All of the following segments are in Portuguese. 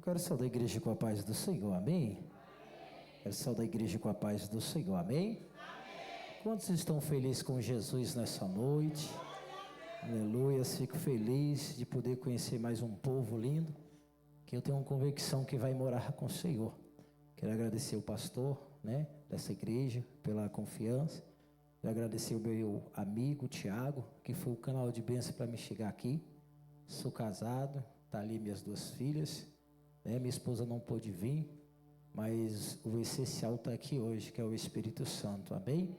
quero saudar a igreja com a paz do Senhor, amém? Quero saudar a igreja com a paz do Senhor, amém? Quantos estão felizes com Jesus nessa noite? Aleluia, fico feliz de poder conhecer mais um povo lindo, que eu tenho uma convicção que vai morar com o Senhor. Quero agradecer o pastor, dessa igreja, pela confiança. Quero agradecer o meu amigo Tiago, que foi o canal de bênção para me chegar aqui. Sou casado, tá ali minhas duas filhas, minha esposa não pôde vir, mas o essencial está aqui hoje, que é o Espírito Santo, amém?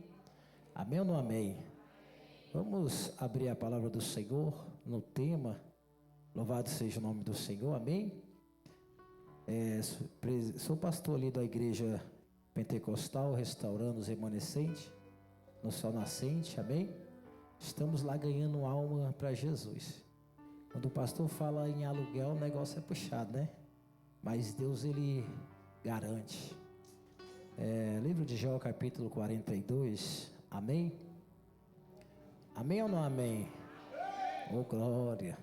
Amém ou não amém? Vamos abrir a palavra do Senhor no tema, louvado seja o nome do Senhor, amém? Sou pastor ali da igreja pentecostal, restaurando os remanescentes, no sol nascente, amém? Estamos lá ganhando alma para Jesus. Quando o pastor fala em aluguel, o negócio é puxado, né? Mas Deus, Ele garante. Livro de Jó, capítulo 42, amém? Amém ou não amém? Oh, glória!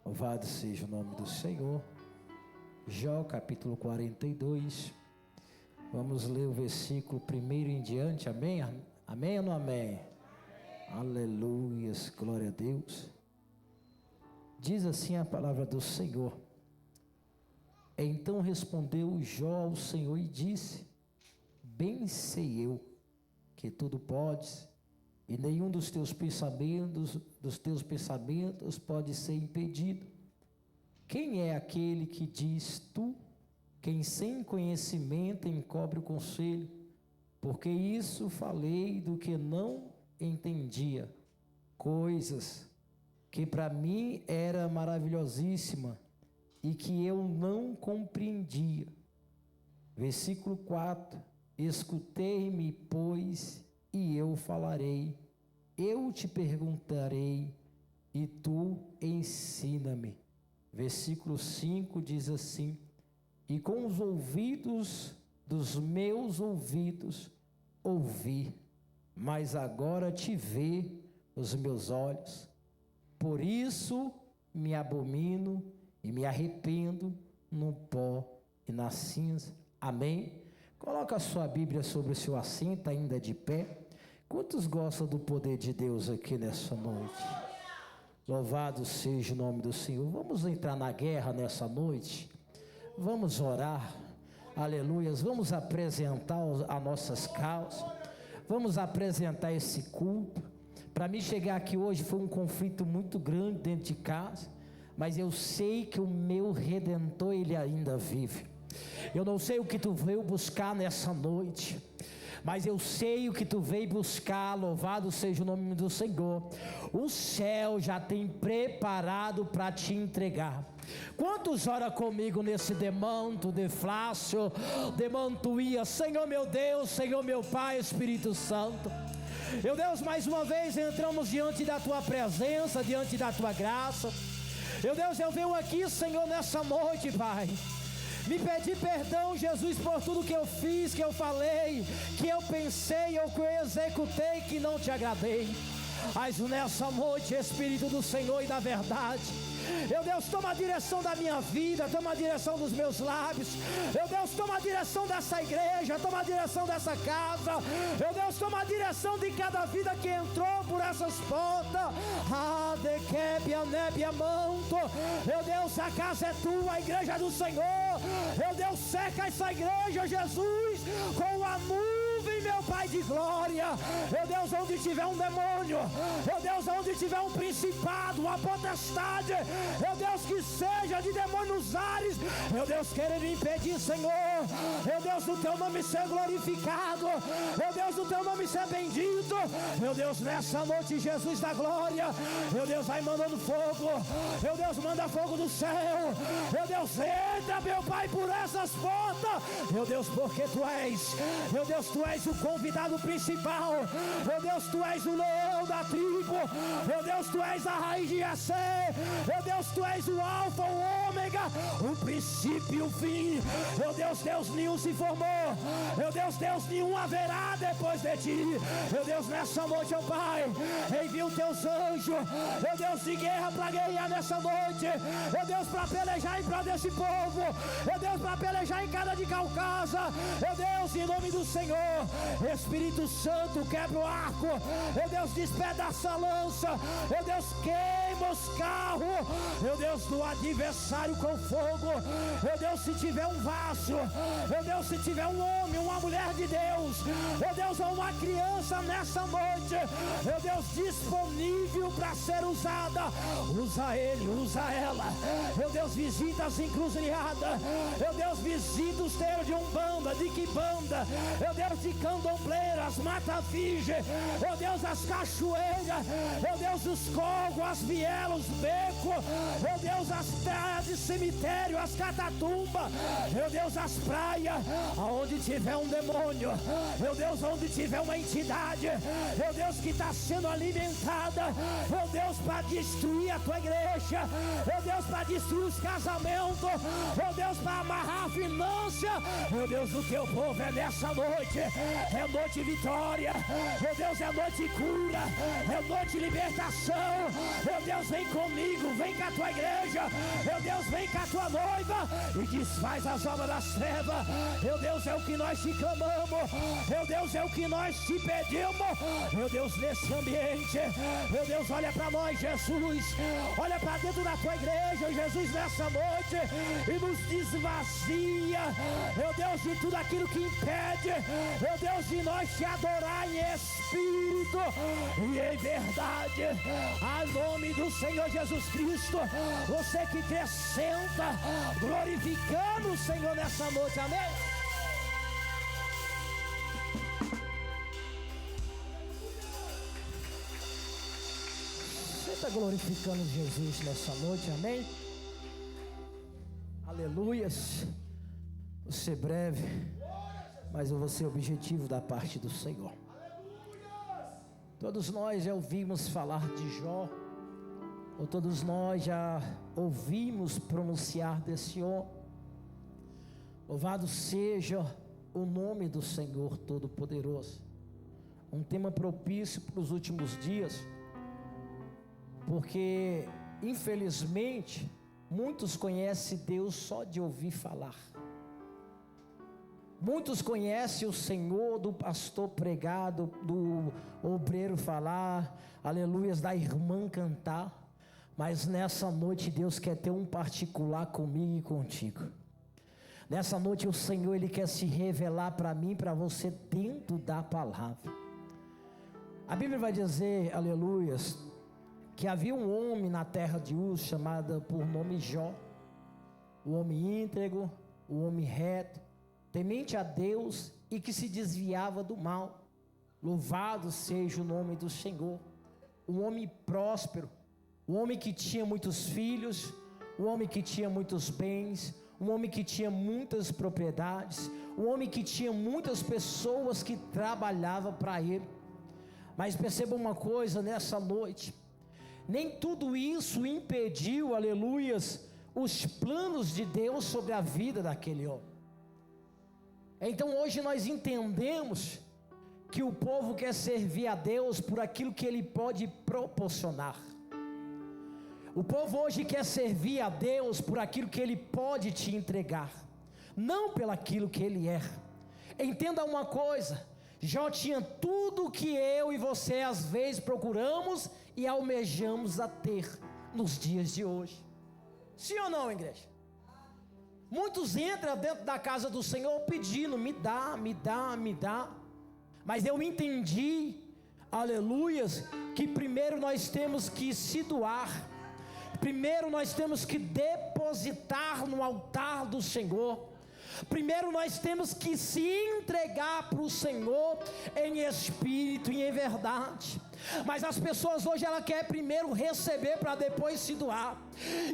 Louvado seja o nome do Senhor. Jó, capítulo 42. Vamos ler o versículo 1 em diante, amém? Amém ou não amém? Aleluias, glória a Deus. Diz assim a palavra do Senhor. Então respondeu Jó ao Senhor e disse: bem sei eu que tudo podes, e nenhum dos teus pensamentos pode ser impedido. Quem é aquele que diz tu, quem sem conhecimento encobre o conselho? Porque isso falei do que não entendia, coisas que para mim era maravilhosíssima e que eu não compreendia. Versículo 4: escutei-me, pois, e eu falarei, eu te perguntarei, e tu ensina-me. Versículo 5 diz assim: e com os ouvidos dos meus ouvidos ouvi, mas agora te vê os meus olhos. Por isso me abomino e me arrependo no pó e na cinza. Amém? Coloca a sua Bíblia sobre o seu assento, ainda de pé. Quantos gostam do poder de Deus aqui nessa noite? Louvado seja o nome do Senhor. Vamos entrar na guerra nessa noite. Vamos orar. Aleluias. Vamos apresentar as nossas causas. Vamos apresentar esse culto. Para mim chegar aqui hoje foi um conflito muito grande dentro de casa, mas eu sei que o meu Redentor, Ele ainda vive. Eu não sei o que tu veio buscar nessa noite, mas eu sei o que tu veio buscar. Louvado seja o nome do Senhor. O céu já tem preparado para te entregar. Quantos ora comigo nesse demanto de Flácio, demantuia? Senhor meu Deus, Senhor meu Pai, Espírito Santo, meu Deus, mais uma vez entramos diante da Tua presença, diante da Tua graça. Meu Deus, eu venho aqui, Senhor, nessa noite, Pai, me pedir perdão, Jesus, por tudo que eu fiz, que eu falei, que eu pensei, ou que eu executei, que não Te agradei. Mas nessa noite, Espírito do Senhor e da verdade, meu Deus, toma a direção da minha vida, toma a direção dos meus lábios. Meu Deus, toma a direção dessa igreja, toma a direção dessa casa. Meu Deus, toma a direção de cada vida que entrou por essas portas. Meu Deus, a casa é tua, a igreja é do Senhor. Meu Deus, seca essa igreja, Jesus, com a nuvem, meu Pai de glória. Meu Deus, onde tiver um demônio, meu Deus, onde tiver um principado, uma potestade, meu Deus, que seja de demônio nos ares, meu Deus, querendo impedir, Senhor, meu Deus, do Teu nome ser glorificado, meu Deus, do Teu nome ser bendito, meu Deus, nessa noite, Jesus da glória, meu Deus, vai mandando fogo, meu Deus, manda fogo do céu, meu Deus, entra, meu Pai, por essas portas, meu Deus, porque Tu és, meu Deus, Tu és o convidado principal, meu Deus, Tu és o leão da tribo. Meu Deus, Tu és a raiz de Jessé. Meu Deus, Tu és o alfa, o ômega, o princípio e o fim. Meu Deus, Deus nenhum se formou. Meu Deus, Deus nenhum haverá depois de Ti. Meu Deus, nessa noite, ó Pai, envia os Teus anjos, meu Deus, de guerra para guerrear nessa noite. Meu Deus, para pelejar em prol desse povo. Meu Deus, para pelejar em cada de Calcasa. Meu Deus, em nome do Senhor, Espírito Santo, quebra o arco. Meu Deus, despedaça a lança. Meu Deus, queima os carros. Meu Deus, do adversário com fogo. Meu Deus, se tiver um vaso, meu Deus, se tiver um homem, uma mulher de Deus, meu Deus, ou uma criança nessa noite, meu Deus, disponível para ser usada, usa ele, usa ela. Meu Deus, visita as encruzilhadas. Meu Deus, visita os teus de Umbanda, de Quibanda, meu Deus, de Candombleiras, Mata Virgem, meu Deus, as cachoeiras, meu Deus, os cogos, as vielas, os becos, meu Deus, as terras de cemitério, as catatumbas, meu Deus, as praias, aonde tiver um demônio, meu Deus, onde tiver uma entidade, meu Deus, que está sendo alimentada, meu Deus, para destruir a Tua igreja, meu Deus, para destruir os casamentos, meu Deus, para amarrar a finança, meu Deus, o Teu povo é nessa noite, é noite de vitória, meu Deus, é noite de cura, é noite de libertação. Meu Deus, vem comigo, vem com a Tua igreja, meu Deus, vem com a Tua noiva e desfaz as obras das trevas. Meu Deus, é o que nós te clamamos, meu Deus, é o que nós te pedimos, meu Deus, nesse ambiente, meu Deus, olha para nós, Jesus, olha para dentro da Tua igreja, Jesus, nessa noite, e nos desvazia, meu Deus, de tudo aquilo que impede, meu Deus, de nós te adorar em espírito e em verdade, a nome do Senhor Jesus Cristo. Você que quer, senta, glorificando o Senhor nessa noite, amém? Você está glorificando Jesus nessa noite, amém? Aleluias. Vou ser breve, mas eu vou ser objetivo da parte do Senhor. Todos nós já ouvimos falar de Jó, ou todos nós já ouvimos pronunciar desse homem. Louvado seja o nome do Senhor Todo-Poderoso. Um tema propício para os últimos dias, porque infelizmente muitos conhecem Deus só de ouvir falar. Muitos conhecem o Senhor do pastor pregado, do obreiro falar, aleluias, da irmã cantar, mas nessa noite Deus quer ter um particular comigo e contigo. Nessa noite o Senhor, Ele quer se revelar para mim e para você dentro da palavra. A Bíblia vai dizer, aleluias, que havia um homem na terra de Uz, chamado por nome Jó, o homem íntegro, o homem reto, temente a Deus e que se desviava do mal. Louvado seja o nome do Senhor. Um homem próspero, um homem que tinha muitos filhos, um homem que tinha muitos bens, um homem que tinha muitas propriedades, um homem que tinha muitas pessoas que trabalhavam para ele. Mas perceba uma coisa nessa noite, nem tudo isso impediu, aleluias, os planos de Deus sobre a vida daquele homem. Então hoje nós entendemos que o povo quer servir a Deus por aquilo que Ele pode proporcionar. O povo hoje quer servir a Deus por aquilo que Ele pode te entregar, não pelo aquilo que Ele é. Entenda uma coisa, Jó tinha tudo o que eu e você às vezes procuramos e almejamos a ter nos dias de hoje. Sim ou não, igreja? Muitos entram dentro da casa do Senhor pedindo, me dá, me dá, me dá. Mas eu entendi, aleluias, que primeiro nós temos que se doar. Primeiro nós temos que depositar no altar do Senhor. Primeiro nós temos que se entregar para o Senhor em espírito e em verdade. Mas as pessoas hoje, ela quer primeiro receber para depois se doar.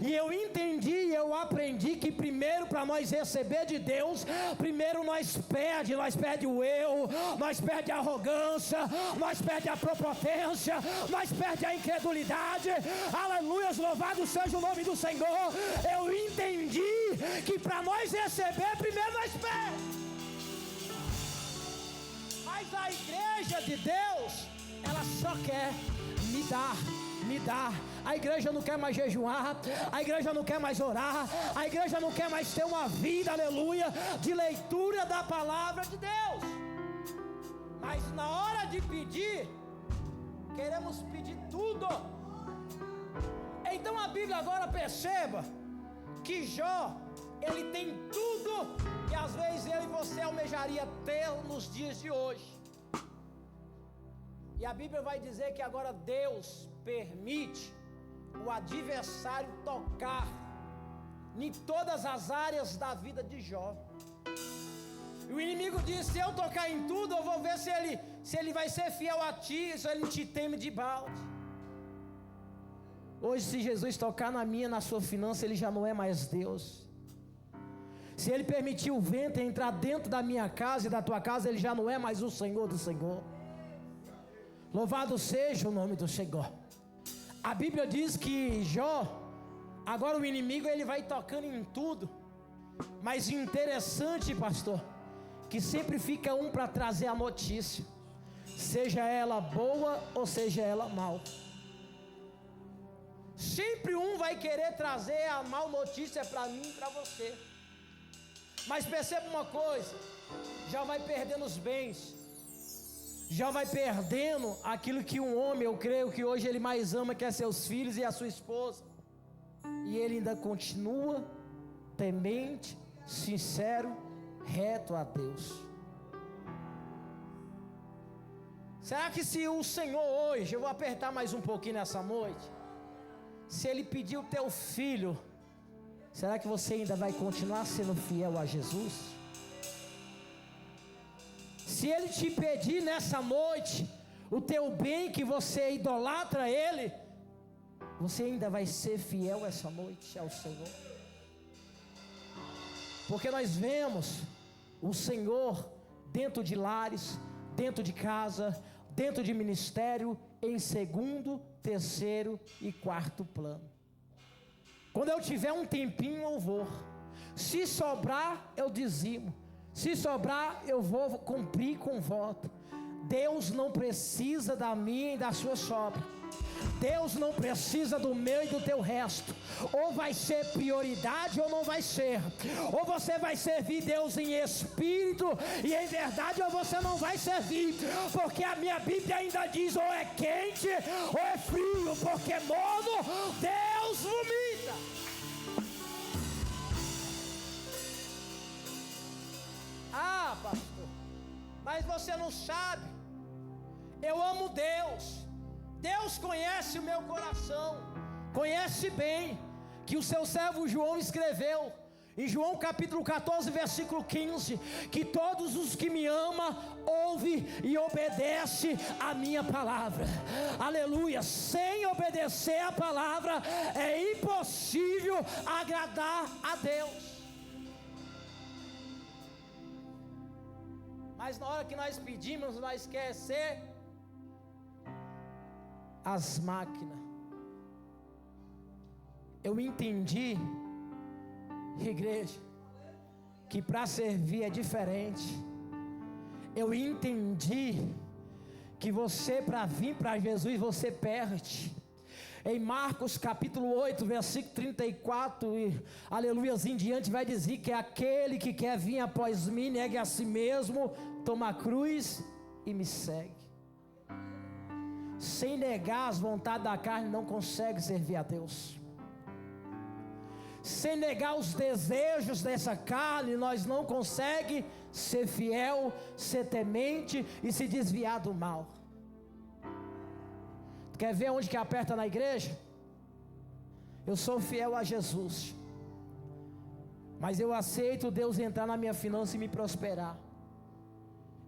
E eu entendi, eu aprendi que primeiro, para nós receber de Deus, primeiro nós perde o eu, nós perde a arrogância, nós perde a prepotência, nós perde a incredulidade. Aleluia, louvado seja o nome do Senhor. Eu entendi que para nós receber, primeiro nós perdemos. Mas a igreja de Deus, ela só quer me dar. A igreja não quer mais jejuar, a igreja não quer mais orar, a igreja não quer mais ter uma vida, aleluia, de leitura da palavra de Deus. Mas na hora de pedir, queremos pedir tudo. Então a Bíblia agora perceba que Jó, ele tem tudo que às vezes eu e você almejaria ter nos dias de hoje. E a Bíblia vai dizer que agora Deus permite o adversário tocar em todas as áreas da vida de Jó. E o inimigo diz: se eu tocar em tudo, eu vou ver se ele vai ser fiel a ti, se ele te teme de balde. Hoje, se Jesus tocar na minha, na sua finança, ele já não é mais Deus. Se ele permitir o vento entrar dentro da minha casa e da tua casa, ele já não é mais o Senhor do Senhor. Louvado seja o nome do Senhor. A Bíblia diz que Jó, agora o inimigo, ele vai tocando em tudo. Mas interessante, pastor, que sempre fica um para trazer a notícia, seja ela boa ou seja ela mal. Sempre um vai querer trazer a mal notícia para mim e para você. Mas perceba uma coisa: já vai perdendo os bens, já vai perdendo aquilo que um homem, eu creio que hoje ele mais ama, que é seus filhos e a sua esposa. E ele ainda continua temente, sincero, reto a Deus. Será que se o Senhor hoje, eu vou apertar mais um pouquinho nessa noite, se ele pedir o teu filho, será que você ainda vai continuar sendo fiel a Jesus? Se ele te pedir nessa noite o teu bem, que você idolatra ele, você ainda vai ser fiel essa noite ao Senhor? Porque nós vemos o Senhor dentro de lares, dentro de casa, dentro de ministério, em segundo, terceiro e quarto plano. Quando eu tiver um tempinho, eu vou. Se sobrar, eu dizimo. Se sobrar, eu vou cumprir com voto. Deus não precisa da minha e da sua sobra. Deus não precisa do meu e do teu resto. Ou vai ser prioridade ou não vai ser. Ou você vai servir Deus em espírito e em verdade, ou você não vai servir. Porque a minha Bíblia ainda diz: ou é quente ou é frio, porque morno Deus vomita. Ah, pastor, mas você não sabe. Eu amo Deus. Deus conhece o meu coração, conhece bem, que o seu servo João escreveu em João capítulo 14 versículo 15, que todos os que me amam, ouve e obedece a minha palavra. Aleluia. Sem obedecer a palavra é impossível agradar a Deus. Mas na hora que nós pedimos, nós queremos ser as máquinas. Eu entendi, igreja, que para servir é diferente. Eu entendi que você, para vir para Jesus, você perde. Em Marcos capítulo 8 versículo 34 e aleluias em diante, vai dizer que aquele que quer vir após mim, negue a si mesmo, toma a cruz e me segue. Sem negar as vontades da carne, não consegue servir a Deus. Sem negar os desejos dessa carne, nós não conseguimos ser fiel, ser temente e se desviar do mal. Quer ver onde que aperta na igreja? Eu sou fiel a Jesus, mas eu aceito Deus entrar na minha finança e me prosperar.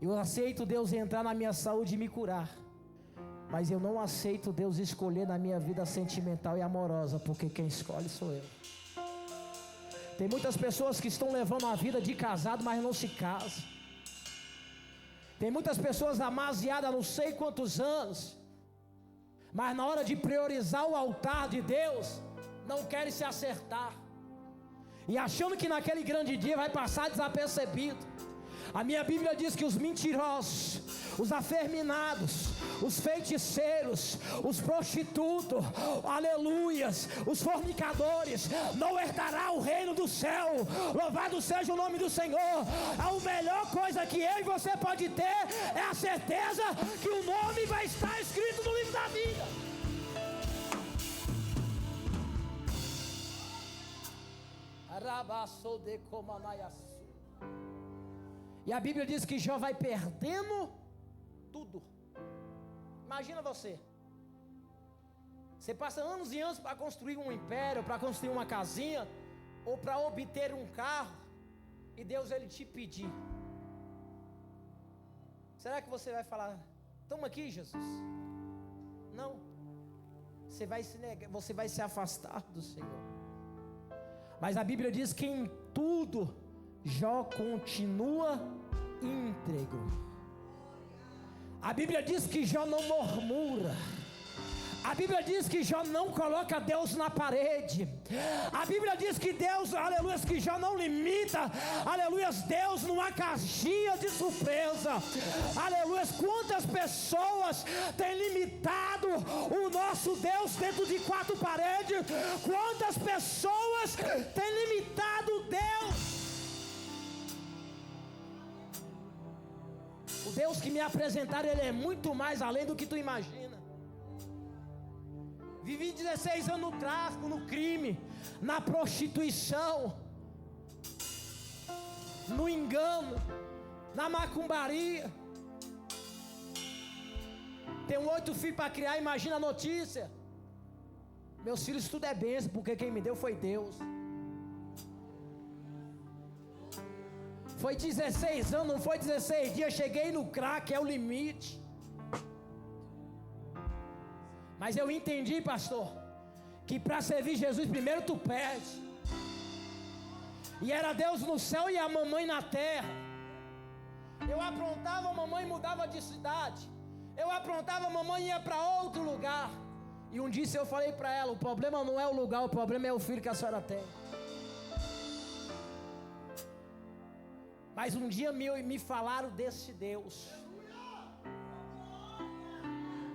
Eu aceito Deus entrar na minha saúde e me curar. Mas eu não aceito Deus escolher na minha vida sentimental e amorosa, porque quem escolhe sou eu. Tem muitas pessoas que estão levando a vida de casado, mas não se casam. Tem muitas pessoas amasiadas há não sei quantos anos, mas na hora de priorizar o altar de Deus, não querem se acertar, e achando que naquele grande dia vai passar desapercebido. A minha Bíblia diz que os mentirosos, os afeminados, os feiticeiros, os prostitutos, aleluias, os fornicadores, não herdará o reino do céu. Louvado seja o nome do Senhor. A melhor coisa que eu e você pode ter é a certeza que o nome vai estar escrito no livro da vida. E a Bíblia diz que Jó vai perdendo tudo. Imagina você passa anos e anos para construir um império, para construir uma casinha, ou para obter um carro, e Deus ele te pedir. Será que você vai falar, toma aqui, Jesus? Não. Você vai se negar, você vai se afastar do Senhor. Mas a Bíblia diz que em tudo Jó continua íntegro. A Bíblia diz que Jó não murmura. A Bíblia diz que Jó não coloca Deus na parede. A Bíblia diz que Deus, aleluia, que Jó não limita, aleluia, Deus numa caixinha de surpresa. Aleluia, quantas pessoas têm limitado o nosso Deus dentro de quatro paredes? Quantas pessoas têm limitado Deus? O Deus que me apresentaram, Ele é muito mais além do que tu imagina. Vivi 16 anos no tráfico, no crime, na prostituição, no engano, na macumbaria. Tenho 8 filhos para criar, imagina a notícia. Meus filhos tudo é bênção, porque quem me deu foi Deus. Foi 16 anos, não foi 16 dias, cheguei no crack, é o limite. Mas eu entendi, pastor, que para servir Jesus primeiro tu perde. E era Deus no céu e a mamãe na terra. Eu aprontava, a mamãe mudava de cidade. Eu aprontava, a mamãe ia para outro lugar. E um dia eu falei para ela, o problema não é o lugar, o problema é o filho que a senhora tem. Mas um dia me falaram desse Deus.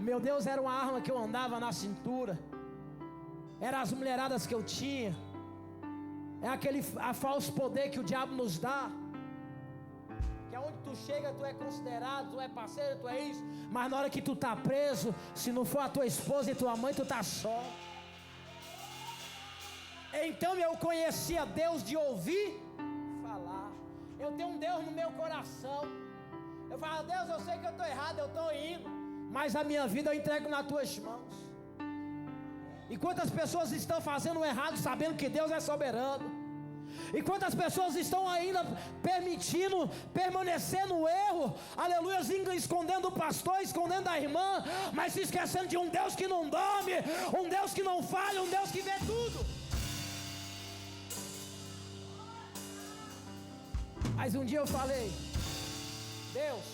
Meu Deus era uma arma que eu andava na cintura. Eram as mulheradas que eu tinha. É aquele falso poder que o diabo nos dá. Que aonde tu chega, tu é considerado, tu é parceiro, tu é isso. Mas na hora que tu tá preso, se não for a tua esposa e tua mãe, tu tá só. Então eu conhecia Deus de ouvir falar. Eu tenho um Deus no meu coração. Eu falo, Deus, eu sei que eu estou errado, eu estou indo, mas a minha vida eu entrego nas tuas mãos. E quantas pessoas estão fazendo o errado sabendo que Deus é soberano? E quantas pessoas estão ainda permitindo permanecer no erro, aleluia, escondendo o pastor, escondendo a irmã, mas se esquecendo de um Deus que não dorme, um Deus que não falha, um Deus que vê tudo. Mas um dia eu falei, Deus,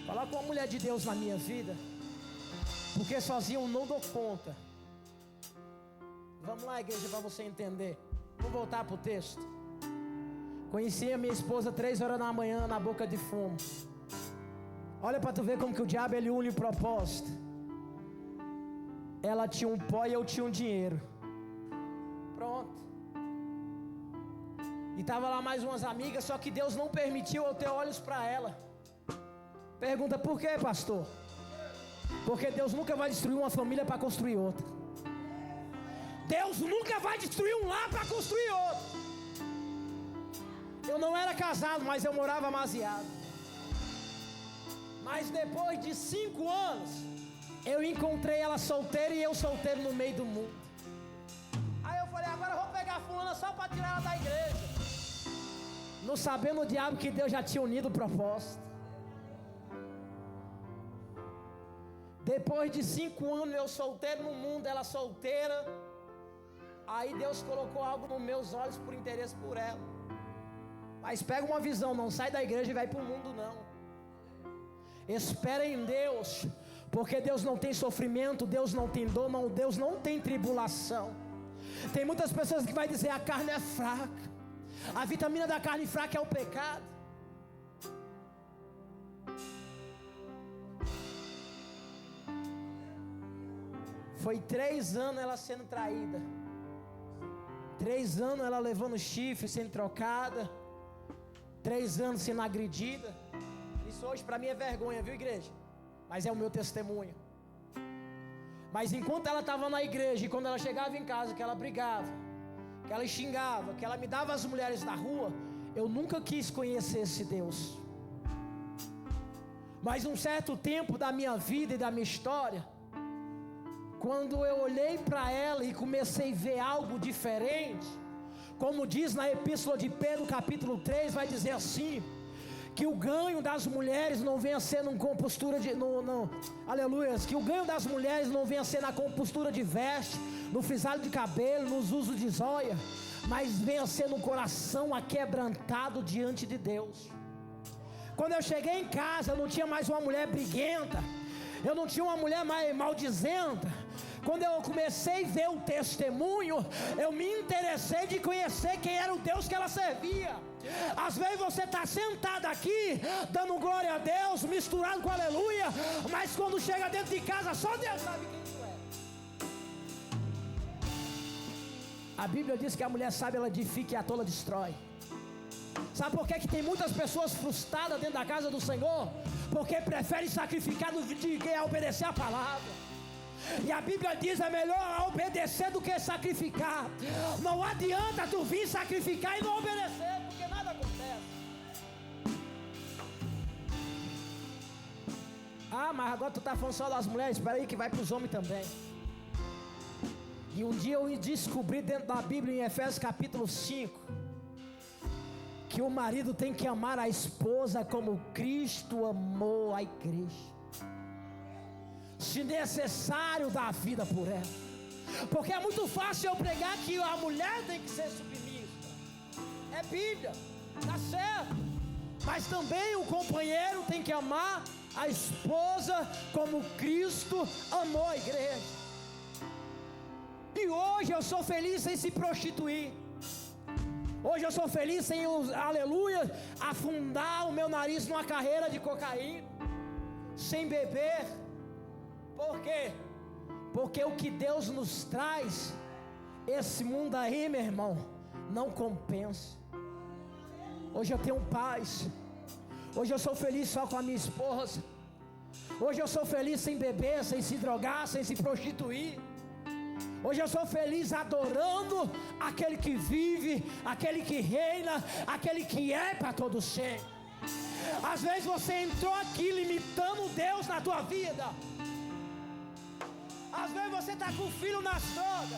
coloca uma mulher de Deus na minha vida, porque sozinho eu não dou conta. Vamos lá, igreja, para você entender. Vamos voltar para o texto. Conheci a minha esposa 3 horas da manhã na boca de fumo. Olha para tu ver como que o diabo ele une o propósito. Ela tinha um pó e eu tinha um dinheiro. Pronto. E tava lá mais umas amigas, só que Deus não permitiu eu ter olhos para ela. Pergunta, por quê, pastor? Porque Deus nunca vai destruir uma família para construir outra. Deus nunca vai destruir um lar para construir outro. Eu não era casado, mas eu morava amasiado. Mas depois de 5 anos, eu encontrei ela solteira e eu solteiro no meio do mundo. Aí eu falei, agora eu vou pegar a fulana só para tirar ela da igreja. Não sabendo o diabo que Deus já tinha unido o propósito. Depois de 5 anos eu solteiro no mundo, ela solteira. Aí Deus colocou algo nos meus olhos por interesse por ela. Mas pega uma visão, não sai da igreja e vai para o mundo não. Espera em Deus, porque Deus não tem sofrimento, Deus não tem dor, não, Deus não tem tribulação. Tem muitas pessoas que vai dizer: a carne é fraca. A vitamina da carne fraca é o pecado. Foi 3 anos ela sendo traída, 3 anos ela levando chifre, sendo trocada, 3 anos sendo agredida. Isso hoje para mim é vergonha, viu, igreja? Mas é o meu testemunho. Mas enquanto ela estava na igreja, e quando ela chegava em casa, que ela brigava, que ela xingava, que ela me dava as mulheres da rua, eu nunca quis conhecer esse Deus. Mas um certo tempo da minha vida e da minha história, quando eu olhei para ela e comecei a ver algo diferente, como diz na epístola de Pedro capítulo 3, vai dizer assim: que o ganho das mulheres não venha ser numa compostura de aleluia, que o ganho das mulheres não venha ser na compostura de veste, no frisalho de cabelo, nos usos de zóia, mas venha ser no coração aquebrantado diante de Deus. Quando eu cheguei em casa, eu não tinha mais uma mulher briguenta, eu não tinha uma mulher mais maldizenta. Quando eu comecei a ver o testemunho, eu me interessei de conhecer quem era o Deus que ela servia. Às vezes você está sentado aqui, dando glória a Deus, misturado com aleluia, mas quando chega dentro de casa, só Deus sabe quem tu é. A Bíblia diz que a mulher sábia ela edifica e a tola destrói. Sabe por que tem muitas pessoas frustradas dentro da casa do Senhor? Porque preferem sacrificar do que obedecer a palavra. E a Bíblia diz: é melhor obedecer do que sacrificar. Não adianta tu vir sacrificar e não obedecer, porque nada acontece. Ah, mas agora tu está falando só das mulheres. Espera aí que vai para os homens também. E um dia eu descobri dentro da Bíblia, em Efésios capítulo 5, que o marido tem que amar a esposa como Cristo amou a igreja, se necessário dar a vida por ela. Porque é muito fácil eu pregar que a mulher tem que ser submissa. É Bíblia, tá certo. Mas também o companheiro tem que amar a esposa como Cristo amou a igreja. E hoje eu sou feliz sem se prostituir. Hoje eu sou feliz sem, aleluia, afundar o meu nariz numa carreira de cocaína, sem beber. Por quê? Porque o que Deus nos traz, esse mundo aí, meu irmão, não compensa. Hoje eu tenho paz. Hoje eu sou feliz só com a minha esposa. Hoje eu sou feliz sem beber, sem se drogar, sem se prostituir. Hoje eu sou feliz adorando aquele que vive, aquele que reina, aquele que é para todos sempre. Às vezes você entrou aqui limitando Deus na tua vida. Às vezes você está com o filho na droga.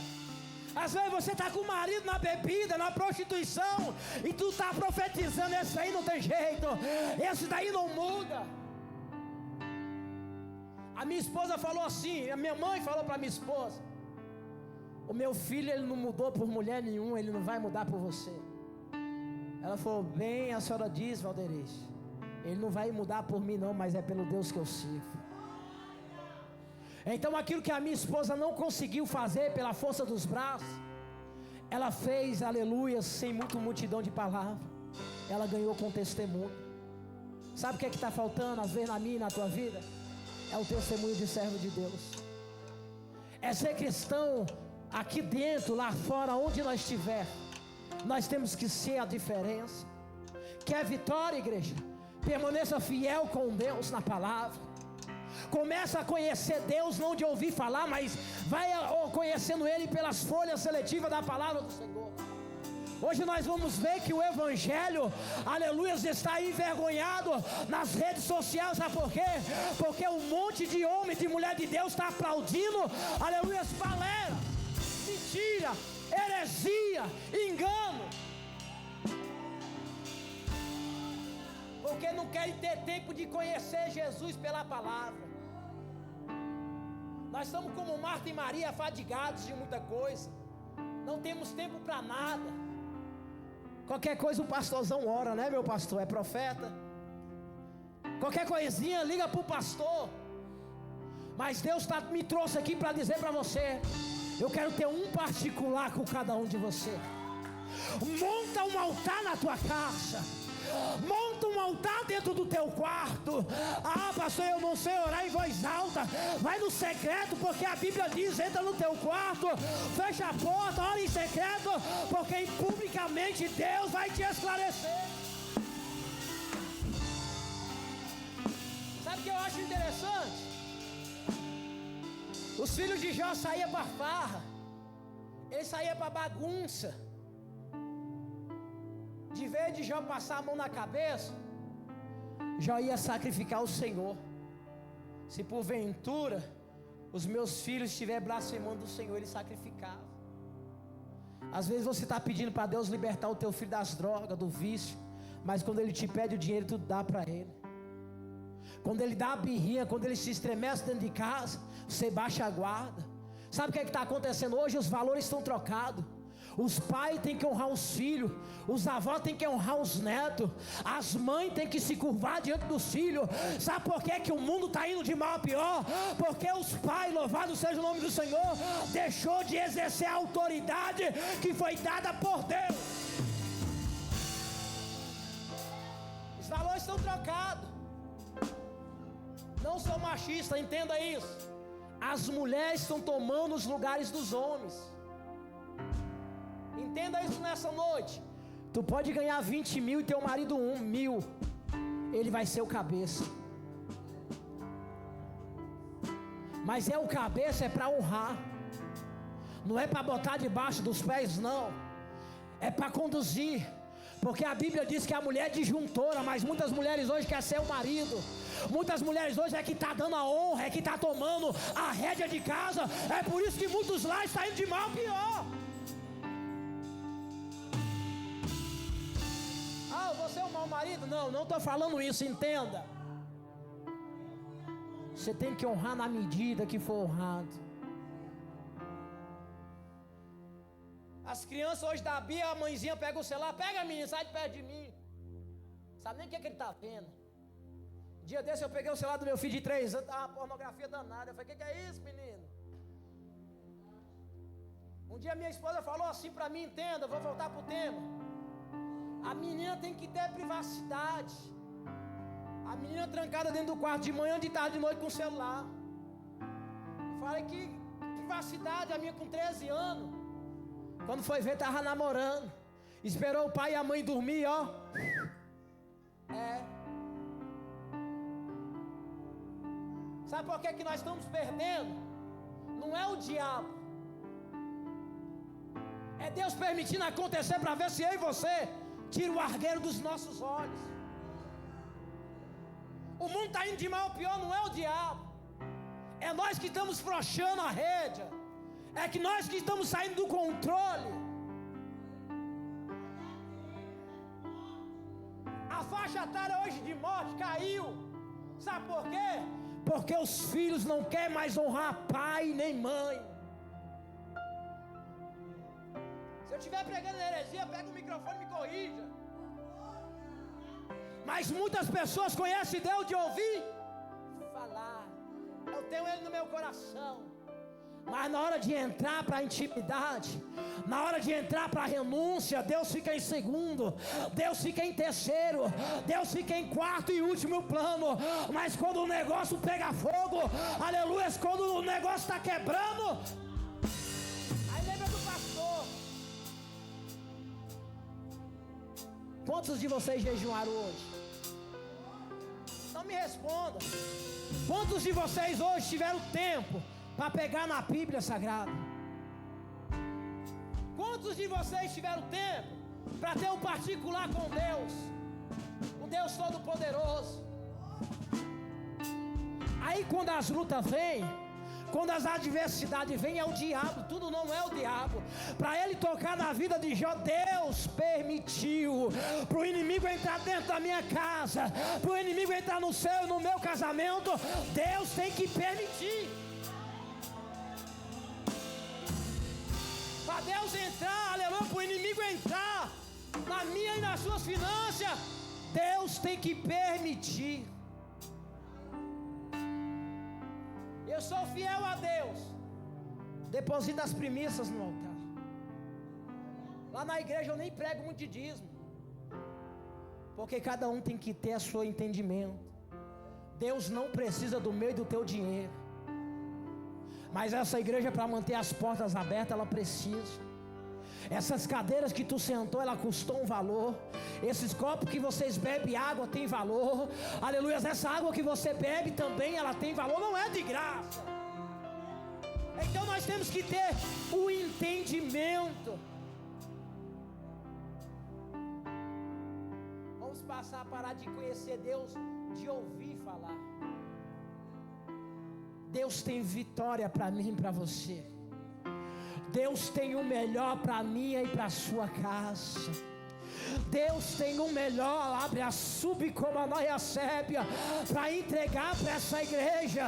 Às vezes você está com o marido na bebida, na prostituição, e tu está profetizando: esse aí não tem jeito, esse daí não muda. A minha esposa falou assim, a minha mãe falou para minha esposa: o meu filho, ele não mudou por mulher nenhuma, ele não vai mudar por você. Ela falou: bem, a senhora diz, Valderez, ele não vai mudar por mim não, mas é pelo Deus que eu sirvo. Então aquilo que a minha esposa não conseguiu fazer pela força dos braços, ela fez, aleluia, sem muita multidão de palavras. Ela ganhou com testemunho. Sabe o que está faltando às vezes na minha e na tua vida? É o testemunho de servo de Deus. É ser cristão aqui dentro, lá fora, onde nós estiver. Nós temos que ser a diferença. Quer vitória, igreja? Permaneça fiel com Deus na palavra. Começa a conhecer Deus, não de ouvir falar, mas vai conhecendo Ele pelas folhas seletivas da palavra do Senhor. Hoje nós vamos ver que o Evangelho, aleluia, está envergonhado nas redes sociais. Sabe por quê? Porque um monte de homem, de mulher de Deus está aplaudindo, aleluia, balela, mentira, heresia, engano. Porque não querem ter tempo de conhecer Jesus pela palavra. Nós estamos como Marta e Maria, afadigados de muita coisa. Não temos tempo para nada. Qualquer coisa o pastorzão ora, né, meu pastor? É profeta. Qualquer coisinha, liga para o pastor. Mas Deus me trouxe aqui para dizer para você: eu quero ter um particular com cada um de você. Monta um altar na tua casa. Monta um altar dentro do teu quarto. Ah, pastor, eu não sei orar em voz alta. Vai no secreto, porque a Bíblia diz: entra no teu quarto, fecha a porta, ora em secreto, porque publicamente Deus vai te esclarecer. Sabe o que eu acho interessante? Os filhos de Jó saíam para farra, eles saíam para bagunça. De vez de Jó passar a mão na cabeça, Jó ia sacrificar o Senhor. Se porventura os meus filhos estiverem blasfemando do Senhor, ele sacrificava. Às vezes você está pedindo para Deus libertar o teu filho das drogas, do vício, mas quando ele te pede o dinheiro, tu dá para ele. Quando ele dá a birrinha, quando ele se estremece dentro de casa, você baixa a guarda. Sabe o que está acontecendo hoje? Os valores estão trocados. Os pais têm que honrar os filhos, os avós têm que honrar os netos, as mães têm que se curvar diante dos filhos. Sabe por que o mundo está indo de mal a pior? Porque os pais, louvado seja o nome do Senhor, deixou de exercer a autoridade que foi dada por Deus. Os valores estão trocados. Não sou machista, entenda isso. As mulheres estão tomando os lugares dos homens. Entenda isso nessa noite. Tu pode ganhar 20 mil e teu marido 1 mil. Ele vai ser o cabeça. Mas o cabeça é para honrar. Não é para botar debaixo dos pés, não. É para conduzir. Porque a Bíblia diz que a mulher é disjuntora, mas muitas mulheres hoje querem ser o marido. Muitas mulheres hoje é que está dando a honra, é que está tomando a rédea de casa. É por isso que muitos lá estão indo de mal a pior. Ah, você é um mau marido? Não estou falando isso, entenda. Você tem que honrar na medida que for honrado. As crianças hoje da Bia, a mãezinha pega o celular, pega a menina, sai de perto de mim. Sabe nem o que ele está vendo. Dia desse eu peguei o celular do meu filho de 3 anos, uma pornografia danada. Eu falei: o que é isso, menino? Um dia minha esposa falou assim para mim, entenda, vou voltar para o tema. A menina tem que ter privacidade. A menina trancada dentro do quarto de manhã, de tarde, de noite com o celular. Eu falei: que privacidade, a minha com 13 anos. Quando foi ver, estava namorando. Esperou o pai e a mãe dormir, ó. Sabe por que nós estamos perdendo? Não é o diabo. É Deus permitindo acontecer para ver se eu e você tira o argueiro dos nossos olhos. O mundo está indo de mal ao pior, não é o diabo. É nós que estamos frouxando a rédea. É que nós que estamos saindo do controle. A faixa etária hoje de morte caiu. Sabe por quê? Porque os filhos não querem mais honrar pai nem mãe. Se eu estiver pregando heresia, pega o microfone e me corrija. Mas muitas pessoas conhecem Deus de ouvir falar. Eu tenho Ele no meu coração. Mas na hora de entrar para a intimidade, na hora de entrar para a renúncia, Deus fica em segundo, Deus fica em terceiro, Deus fica em quarto e último plano. Mas quando o negócio pega fogo, aleluia, quando o negócio está quebrando, aí lembra do pastor. Quantos de vocês jejuaram hoje? Não me respondam. Quantos de vocês hoje tiveram tempo para pegar na Bíblia Sagrada? Quantos de vocês tiveram tempo para ter um particular com Deus, o Deus Todo-Poderoso? Aí quando as lutas vêm, quando as adversidades vêm, é o diabo. Tudo não é o diabo. Para ele tocar na vida de Jó, Deus permitiu. Para o inimigo entrar dentro da minha casa, para o inimigo entrar no seu e no meu casamento, Deus tem que permitir. Deus entrar, aleluia, para o inimigo entrar na minha e nas suas finanças, Deus tem que permitir. Eu sou fiel a Deus. Deposita as primícias no altar. Lá na igreja eu nem prego muito de dízimo, porque cada um tem que ter o seu entendimento. Deus não precisa do meu e do teu dinheiro, mas essa igreja, para manter as portas abertas, ela precisa. Essas cadeiras que tu sentou, ela custou um valor. Esses copos que vocês bebem água tem valor. Aleluia, essa água que você bebe também, ela tem valor, não é de graça. Então nós temos que ter o entendimento. Vamos passar a parar de conhecer Deus, de ouvir falar. Deus tem vitória para mim e para você. Deus tem o melhor para mim e para a sua casa. Deus tem o melhor, abre a subcomanóia sépia, para entregar para essa igreja.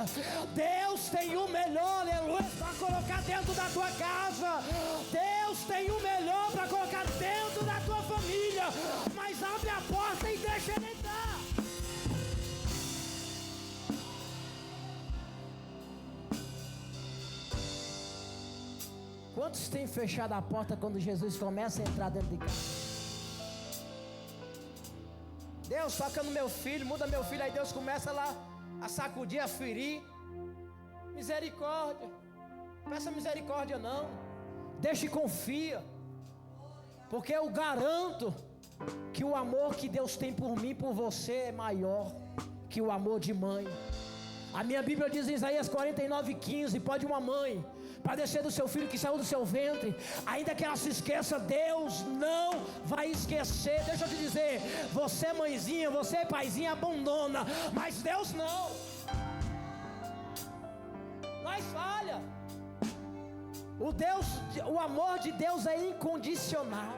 Deus tem o melhor, aleluia, para colocar dentro da tua casa. Deus tem o melhor para colocar dentro da tua família. Mas abre a porta e deixa ele entrar. Quantos têm fechado a porta quando Jesus começa a entrar dentro de casa? Deus, toca no meu filho, muda meu filho. Aí Deus começa lá a sacudir, a ferir. Misericórdia. Peça misericórdia não. Deixa e confia. Porque eu garanto que o amor que Deus tem por mim e por você é maior que o amor de mãe. A minha Bíblia diz em Isaías 49:15: pode uma mãe padecer do seu filho que saiu do seu ventre, ainda que ela se esqueça, Deus não vai esquecer. Deixa eu te dizer, você mãezinha, você paizinha abandona, mas Deus não. Nós falha. O amor de Deus é incondicional.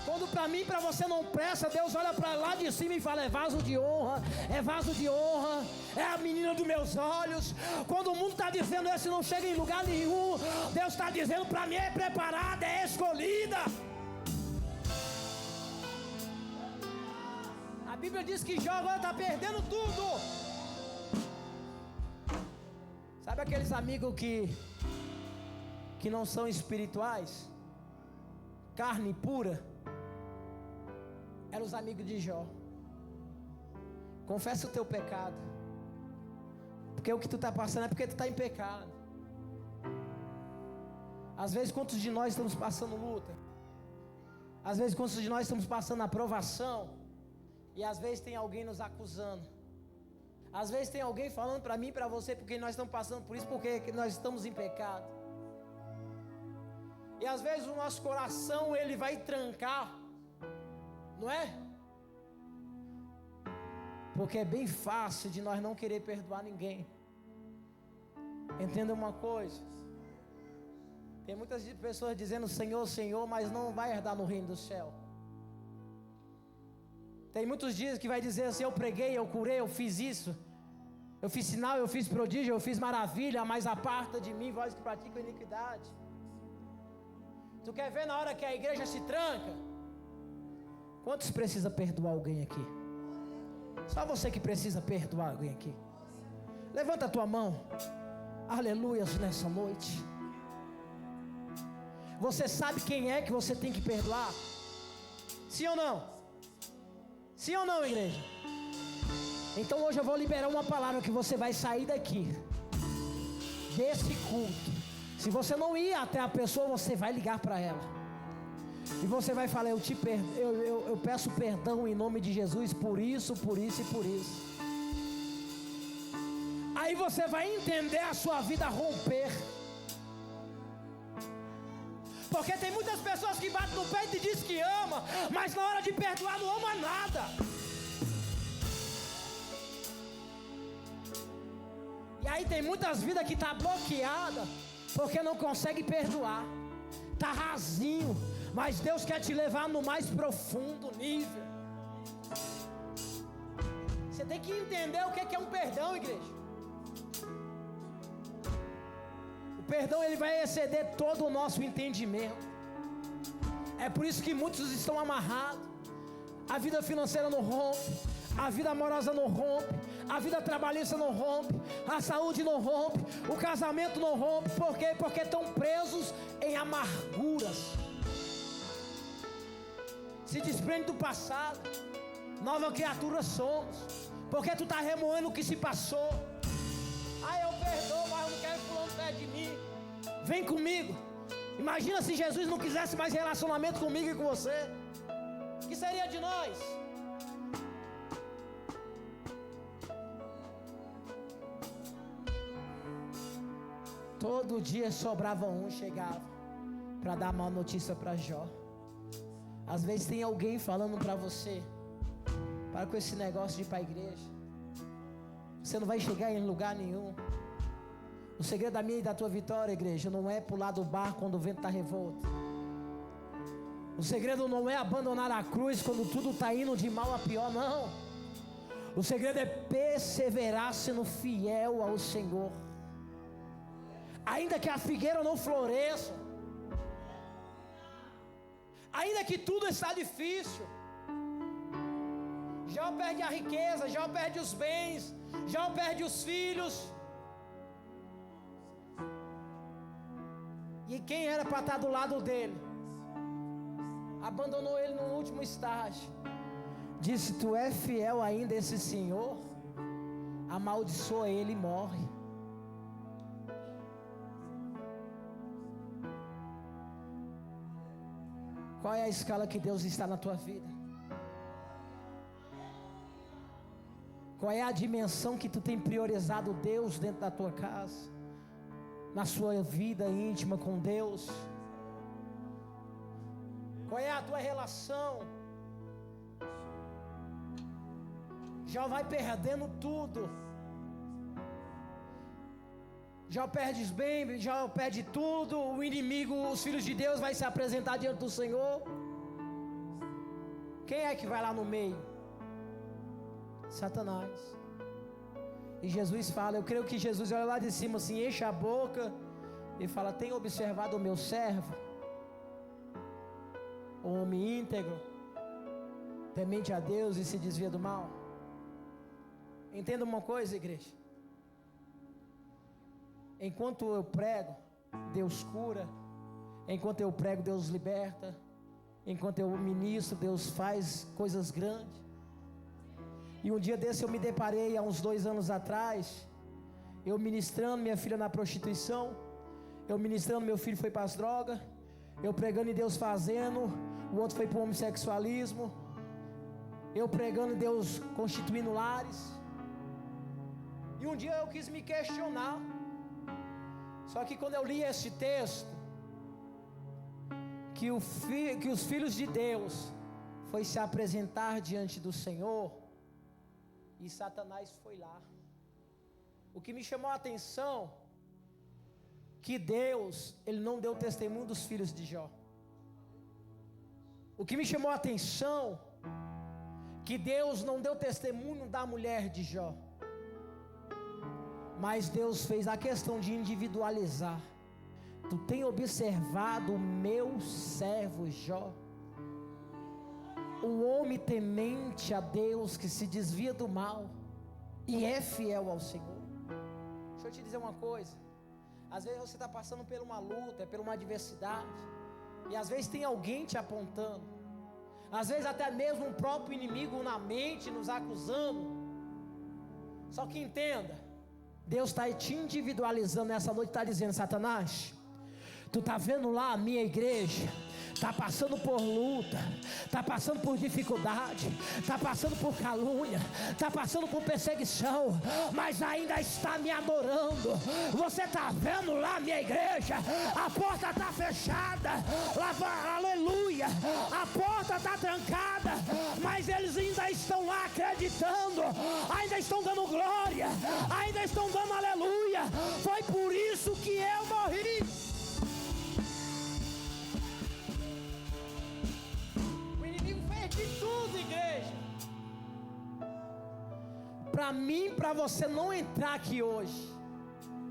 Quando para mim e para você não presta, Deus olha para lá de cima e fala: é vaso de honra, é vaso de honra, é a menina dos meus olhos. Quando o mundo está dizendo esse não chega em lugar nenhum, Deus está dizendo: para mim é preparada, é escolhida. A Bíblia diz que Jó agora está perdendo tudo. Sabe aqueles amigos que não são espirituais, carne pura? Eram os amigos de Jó. Confessa o teu pecado, porque o que tu está passando é porque tu está em pecado. Às vezes quantos de nós estamos passando luta? Às vezes quantos de nós estamos passando aprovação? E às vezes tem alguém nos acusando. Às vezes tem alguém falando para mim e para você, porque nós estamos passando por isso, porque nós estamos em pecado. E às vezes o nosso coração, ele vai trancar, não é? Porque é bem fácil de nós não querer perdoar ninguém. Entenda uma coisa: tem muitas pessoas dizendo Senhor, Senhor, mas não vai herdar no reino do céu. Tem muitos dias que vai dizer assim: eu preguei, eu curei, eu fiz isso, eu fiz sinal, eu fiz prodígio, eu fiz maravilha, mas aparta de mim, vós que praticam iniquidade. Tu quer ver na hora que a igreja se tranca? Quantos precisa perdoar alguém aqui? Só você que precisa perdoar alguém aqui. Levanta a tua mão. Aleluias nessa noite. Você sabe quem é que você tem que perdoar? Sim ou não? Sim ou não, igreja? Então hoje eu vou liberar uma palavra que você vai sair daqui, desse culto. Se você não ir até a pessoa, você vai ligar para ela. E você vai falar: eu peço perdão em nome de Jesus por isso, por isso e por isso. Aí você vai entender a sua vida romper. Porque tem muitas pessoas que batem no peito e dizem que ama, mas na hora de perdoar não ama nada. E aí tem muitas vidas que estão bloqueadas porque não consegue perdoar. Está rasinho. Mas Deus quer te levar no mais profundo nível. Você tem que entender o que é um perdão, igreja. O perdão ele vai exceder todo o nosso entendimento. É por isso que muitos estão amarrados. A vida financeira não rompe, a vida amorosa não rompe, a vida trabalhista não rompe, a saúde não rompe, o casamento não rompe. Por quê? Porque estão presos em amarguras. Se desprende do passado. Nova criatura somos. Porque tu está remoendo o que se passou. Eu perdoo, mas eu não quero fulano perto de mim. Vem comigo. Imagina se Jesus não quisesse mais relacionamento comigo e com você. O que seria de nós? Todo dia sobrava um, chegava para dar má notícia para Jó. Às vezes tem alguém falando para você: para com esse negócio de ir para a igreja, você não vai chegar em lugar nenhum. O segredo da minha e da tua vitória, igreja, não é pular do barco quando o vento está revolto. O segredo não é abandonar a cruz quando tudo está indo de mal a pior, não. O segredo é perseverar sendo fiel ao Senhor. Ainda que a figueira não floresça, ainda que tudo está difícil. Jó perde a riqueza, Jó perde os bens, Jó perde os filhos. E quem era para estar do lado dele abandonou ele no último estágio. Disse: tu é fiel ainda a esse Senhor? Amaldiçoa ele e morre. Qual é a escala que Deus está na tua vida? Qual é a dimensão que tu tem priorizado Deus dentro da tua casa? Na sua vida íntima com Deus? Qual é a tua relação? Já vai perdendo tudo. Já perde os bens, já perde tudo. O inimigo, os filhos de Deus vai se apresentar diante do Senhor. Quem é que vai lá no meio? Satanás. E Jesus fala, eu creio que Jesus olha lá de cima assim, enche a boca e fala: tem observado o meu servo, o homem íntegro, temente a Deus e se desvia do mal? Entenda uma coisa, igreja. Enquanto eu prego, Deus cura. Enquanto eu prego, Deus liberta. Enquanto eu ministro, Deus faz coisas grandes. E um dia desse eu me deparei, há uns 2 anos atrás, eu ministrando minha filha na prostituição, eu ministrando, meu filho foi para as drogas, eu pregando e Deus fazendo, o outro foi para o homossexualismo, eu pregando e Deus constituindo lares. E um dia eu quis me questionar. Só que quando eu li esse texto, que os filhos de Deus foi se apresentar diante do Senhor, e Satanás foi lá. O que me chamou a atenção, que Deus, Ele não deu testemunho dos filhos de Jó. O que me chamou a atenção, que Deus não deu testemunho da mulher de Jó. Mas Deus fez a questão de individualizar. Tu tem observado o meu servo Jó, o homem temente a Deus, que se desvia do mal e é fiel ao Senhor. Deixa eu te dizer uma coisa. Às vezes você está passando por uma luta, por uma adversidade, e às vezes tem alguém te apontando, às vezes até mesmo um próprio inimigo na mente nos acusando. Só que entenda, Deus está te individualizando nessa noite, está dizendo: Satanás, tu está vendo lá a minha igreja, está passando por luta, está passando por dificuldade, está passando por calúnia, está passando por perseguição, mas ainda está me adorando. Você está vendo lá a minha igreja, a porta está fechada, aleluia, a porta está trancada, mas eles ainda estão lá acreditando, ainda estão dando glória, ainda estão dando aleluia. Foi por isso que eu morri. De tudo, igreja, para mim, para você não entrar aqui hoje.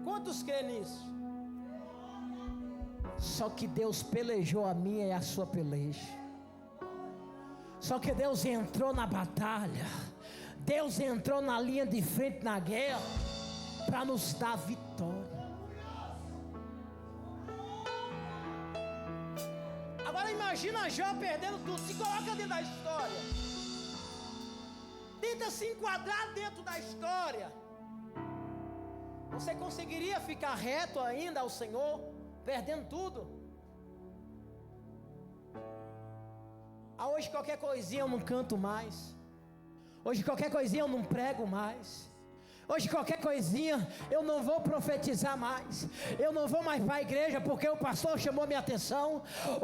Quantos creem nisso? Só que Deus pelejou a minha e a sua peleja. Só que Deus entrou na batalha. Deus entrou na linha de frente na guerra para nos dar vitória. Agora imagina Jó perdendo tudo. Se coloca dentro da história. Tenta se enquadrar dentro da história. Você conseguiria ficar reto ainda ao Senhor, perdendo tudo? Hoje qualquer coisinha eu não canto mais. Hoje qualquer coisinha eu não prego mais. Hoje qualquer coisinha eu não vou profetizar mais. Eu não vou mais para a igreja porque o pastor chamou minha atenção.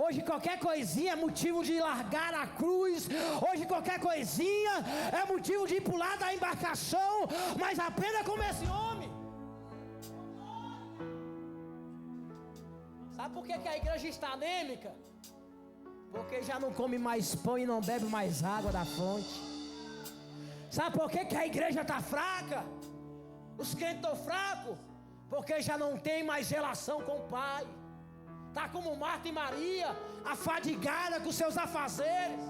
Hoje qualquer coisinha é motivo de largar a cruz. Hoje qualquer coisinha é motivo de pular da embarcação. Mas aprenda como esse homem. Sabe por que a igreja está anêmica? Porque já não come mais pão e não bebe mais água da fonte. Sabe por que a igreja está fraca? Os crentes estão fracos, porque já não tem mais relação com o Pai. Está como Marta e Maria, afadigada com seus afazeres.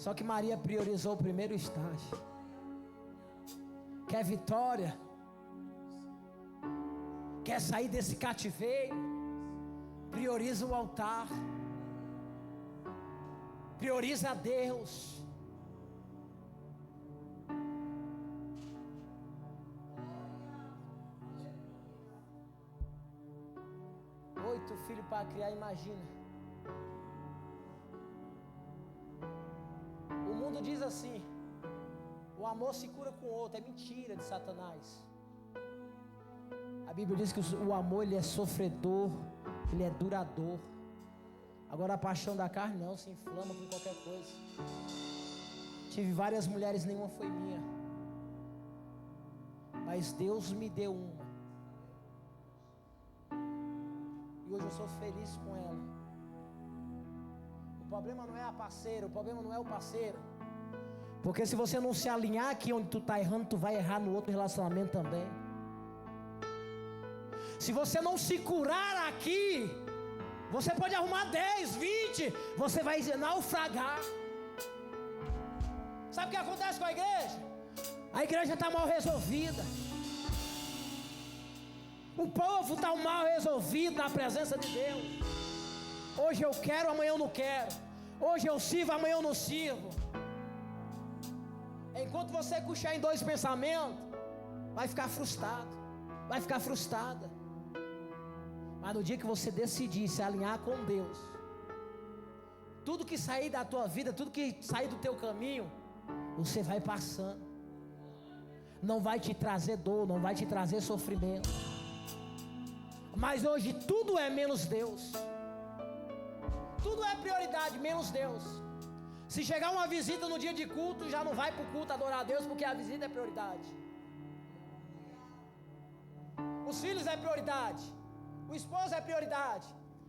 Só que Maria priorizou o primeiro estágio. Quer vitória? Quer sair desse cativeiro? Prioriza o altar. Prioriza a Deus. 8 filhos para criar, imagina. O mundo diz assim: o amor se cura com o outro. É mentira de Satanás. A Bíblia diz que o amor ele é sofredor, ele é duradouro. Agora a paixão da carne não, se inflama com qualquer coisa. Tive várias mulheres, nenhuma foi minha, mas Deus me deu uma. E hoje eu sou feliz com ela. O problema não é a parceira, o problema não é o parceiro. Porque se você não se alinhar aqui onde tu está errando, tu vai errar no outro relacionamento também. Se você não se curar aqui, você pode arrumar 10, 20, você vai naufragar. Sabe o que acontece com a igreja? A igreja está mal resolvida. O povo está mal resolvido na presença de Deus. Hoje eu quero, amanhã eu não quero. Hoje eu sirvo, amanhã eu não sirvo. Enquanto você coxar em 2 pensamentos, vai ficar frustrado, vai ficar frustrada. Mas no dia que você decidir se alinhar com Deus, tudo que sair da tua vida, tudo que sair do teu caminho, você vai passando. Não vai te trazer dor, não vai te trazer sofrimento. Mas hoje tudo é menos Deus. Tudo é prioridade, menos Deus. Se chegar uma visita no dia de culto, já não vai para o culto adorar a Deus, porque a visita é prioridade. Os filhos é prioridade. O esposo é prioridade.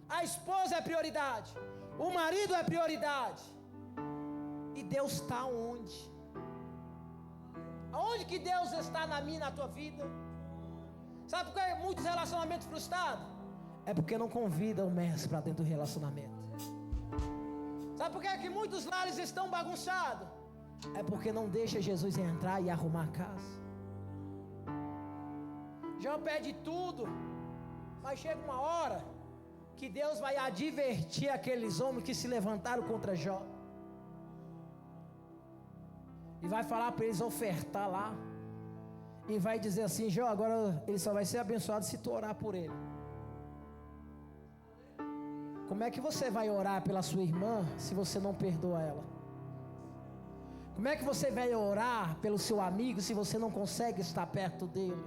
A esposa é prioridade. O marido é prioridade. E Deus está onde? Aonde que Deus está na minha e na tua vida? Sabe por que muitos relacionamentos frustrados? É porque não convidam o mestre para dentro do relacionamento. Sabe por que muitos lares estão bagunçados? É porque não deixa Jesus entrar e arrumar a casa. Jó pede tudo, mas chega uma hora que Deus vai advertir aqueles homens que se levantaram contra Jó. E vai falar para eles ofertar lá. E vai dizer assim: Jó, agora ele só vai ser abençoado se tu orar por ele. Como é que você vai orar pela sua irmã se você não perdoa ela? Como é que você vai orar pelo seu amigo se você não consegue estar perto dele?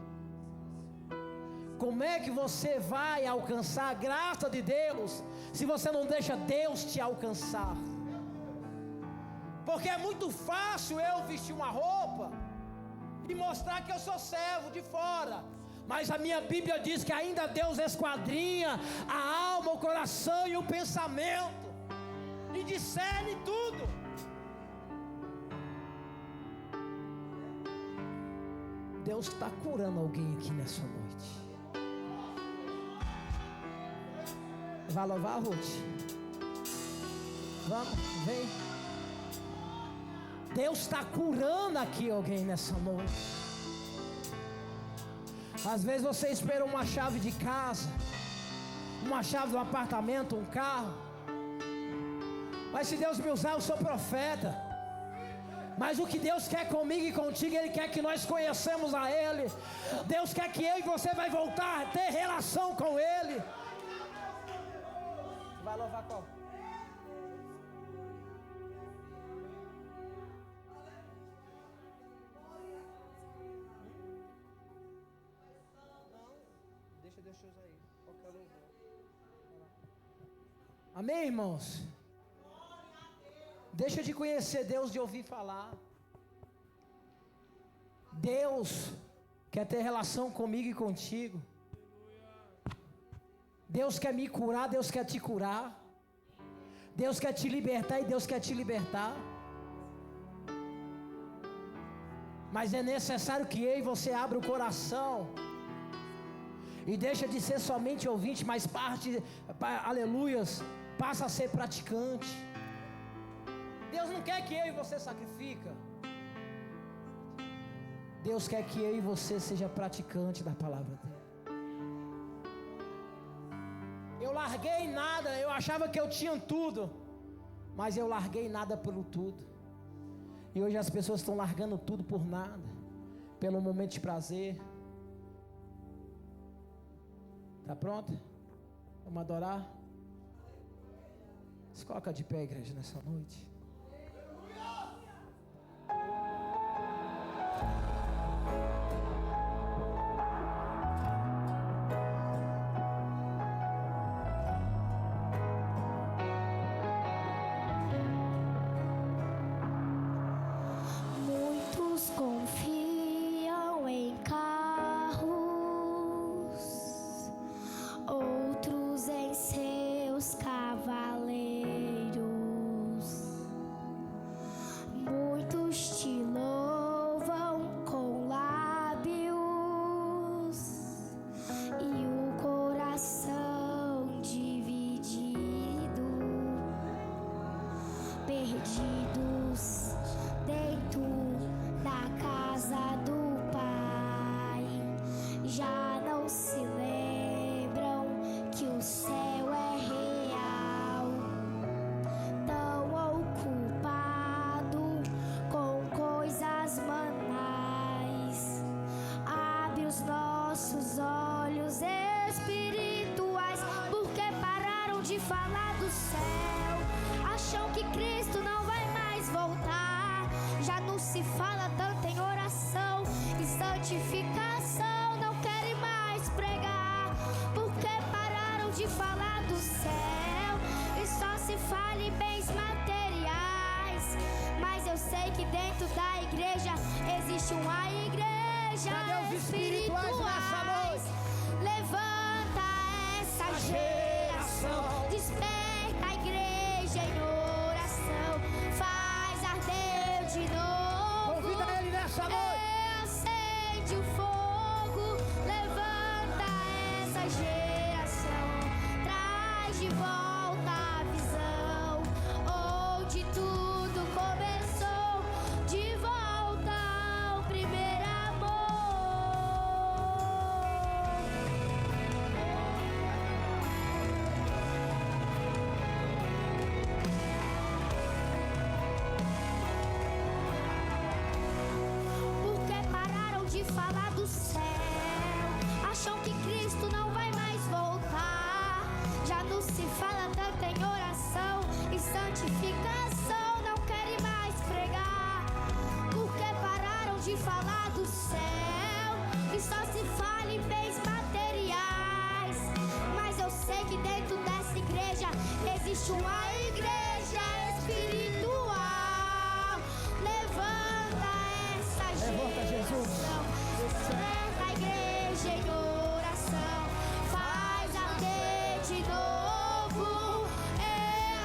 Como é que você vai alcançar a graça de Deus se você não deixa Deus te alcançar? Porque é muito fácil eu vestir uma roupa e mostrar que eu sou servo de fora, mas a minha Bíblia diz que ainda Deus esquadrinha a alma, o coração e o pensamento, e discerne tudo. Deus está curando alguém aqui nessa noite. Vai louvar, Ruth? Vamos, vem. Deus está curando aqui alguém nessa noite. Às vezes você espera uma chave de casa, uma chave de um apartamento, um carro. Mas se Deus me usar, eu sou profeta. Mas o que Deus quer comigo e contigo, Ele quer que nós conhecemos a Ele. Deus quer que eu e você vai voltar a ter relação com Ele. Vai louvar qual? Deixa Deus te usar aí. Qualquer louvor. Amém, irmãos? Deixa de conhecer Deus de ouvir falar. Deus quer ter relação comigo e contigo. Deus quer me curar, Deus quer te curar. Deus quer te libertar e Deus quer te libertar. Mas é necessário que eu e você abra o coração e deixa de ser somente ouvinte, mas aleluias, passa a ser praticante. Deus não quer que eu e você sacrifica. Deus quer que eu e você seja praticante da palavra dele. Eu larguei nada, eu achava que eu tinha tudo, mas eu larguei nada pelo tudo. E hoje as pessoas estão largando tudo por nada, pelo momento de prazer. Está pronto? Vamos adorar? Se coloca de pé, igreja, nessa noite. Uma igreja espiritual. Levanta essa geração, desperta a igreja em oração, faz arder de novo. Convida ele nessa noite. Acende o fogo, levanta essa geração, traz de volta a visão, onde tudo começou, de volta ao primeiro amor. Porque pararam de falar do céu, acham que Cristo não vai mais voltar. Já não se fala tanto em oração e santificação, não querem mais pregar. Porque pararam de falar do céu e só se fala em bens materiais. Mas eu sei que dentro dessa igreja existe uma igreja espiritual. Levanta essa Levanta, Jesus. geração, desperta a igreja em oração, faz arder de novo,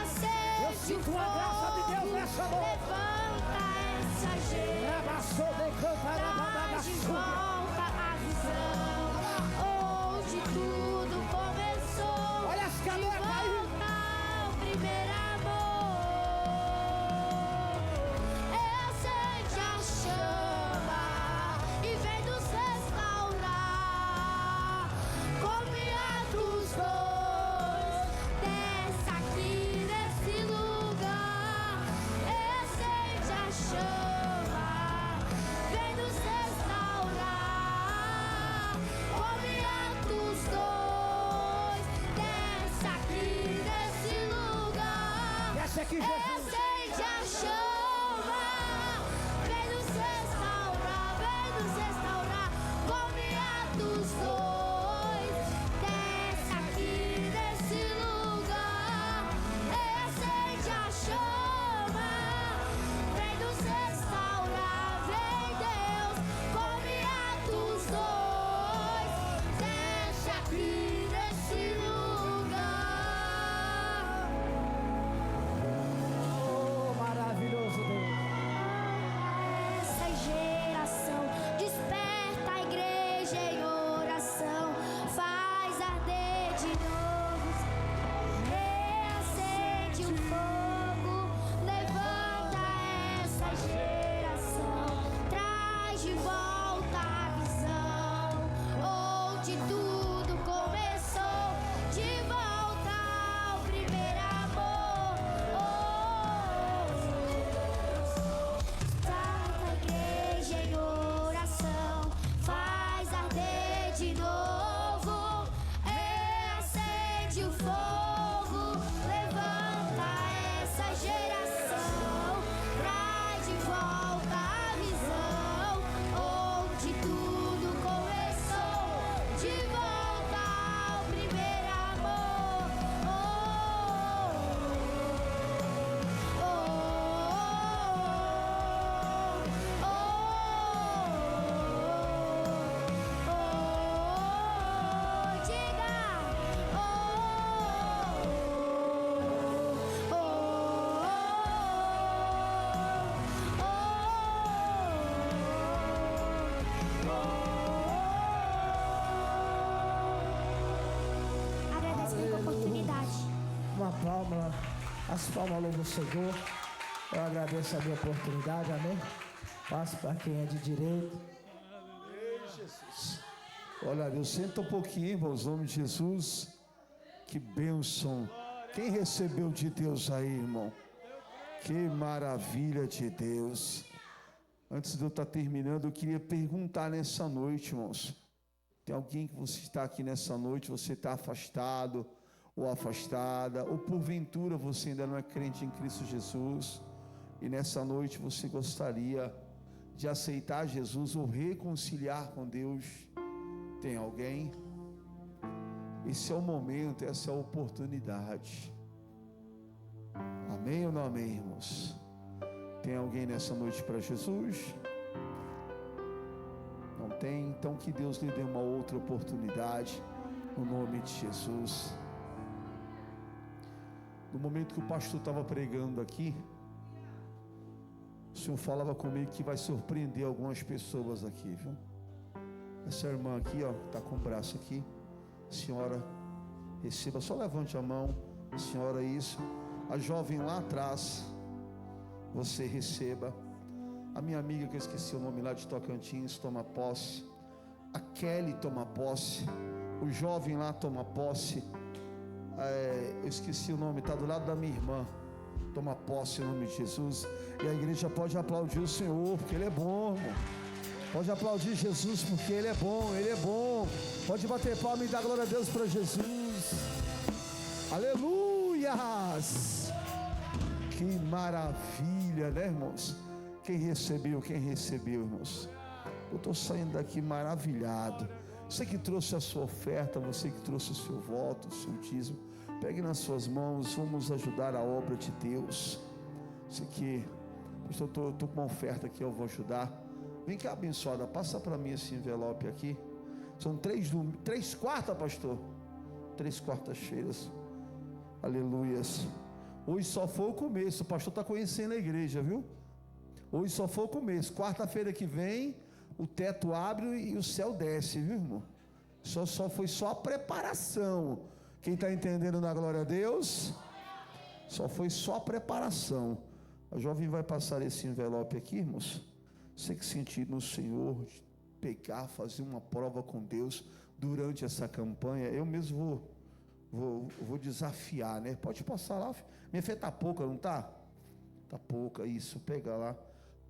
acende Eu sinto a graça de Deus nessa noite. levanta essa geração, traz de volta a visão, onde tudo começou. Olha as cadeias fogo, levanta essa geração, traz de volta a visão, onde tudo começou, de volta ao primeiro amor. Agradeço pela oportunidade. Uma palma, as palmas louvam o Senhor. Eu agradeço a minha oportunidade, amém? Passo para quem é de direito. Ei, Jesus. Olha, Deus, senta um pouquinho, irmãos, em nome de Jesus. Que bênção. Quem recebeu de Deus aí, irmão? Que maravilha de Deus. Antes de eu estar terminando, eu queria perguntar nessa noite, irmãos. Tem alguém que você está aqui nessa noite, você está afastado ou afastada, ou porventura você ainda não é crente em Cristo Jesus, e nessa noite você gostaria de aceitar Jesus ou reconciliar com Deus? Tem alguém? Esse é o momento, essa é a oportunidade. Amém ou não amém, irmãos? Tem alguém nessa noite para Jesus? Não tem? Então que Deus lhe dê uma outra oportunidade, no nome de Jesus. No momento que o pastor estava pregando aqui, o Senhor falava comigo que vai surpreender algumas pessoas aqui, viu? Essa irmã aqui, ó, está com o braço aqui. Senhora, receba, só levante a mão. Senhora, isso. A jovem lá atrás, você receba. A minha amiga, que eu esqueci o nome lá de Tocantins, toma posse. A Kelly toma posse. O jovem lá toma posse. Eu esqueci o nome, está do lado da minha irmã. Toma posse em nome de Jesus. E a igreja pode aplaudir o Senhor, porque Ele é bom, irmão. Pode aplaudir Jesus, porque Ele é bom, Ele é bom. Pode bater palma e dar glória a Deus para Jesus. Aleluias! Que maravilha, né, irmãos? Quem recebeu, irmãos? Eu estou saindo daqui maravilhado. Você que trouxe a sua oferta, você que trouxe o seu voto, o seu dízimo, pegue nas suas mãos, vamos ajudar a obra de Deus. Você que, eu estou com uma oferta aqui, eu vou ajudar. Vem cá, abençoada, passa para mim esse envelope aqui. São 3 quartas, pastor. 3 quartas-feiras. Aleluias. Hoje só foi o começo, o pastor está conhecendo a igreja, viu? Hoje só foi o começo. Quarta-feira que vem, o teto abre e o céu desce, viu, irmão? Foi só a preparação. Quem está entendendo na glória a Deus? Só foi só a preparação. A jovem vai passar esse envelope aqui, irmãos. Você que sentir no Senhor, pegar, fazer uma prova com Deus durante essa campanha, eu mesmo vou desafiar, né? Pode passar lá. Minha fé está pouca, não está? Está pouca, isso, pega lá.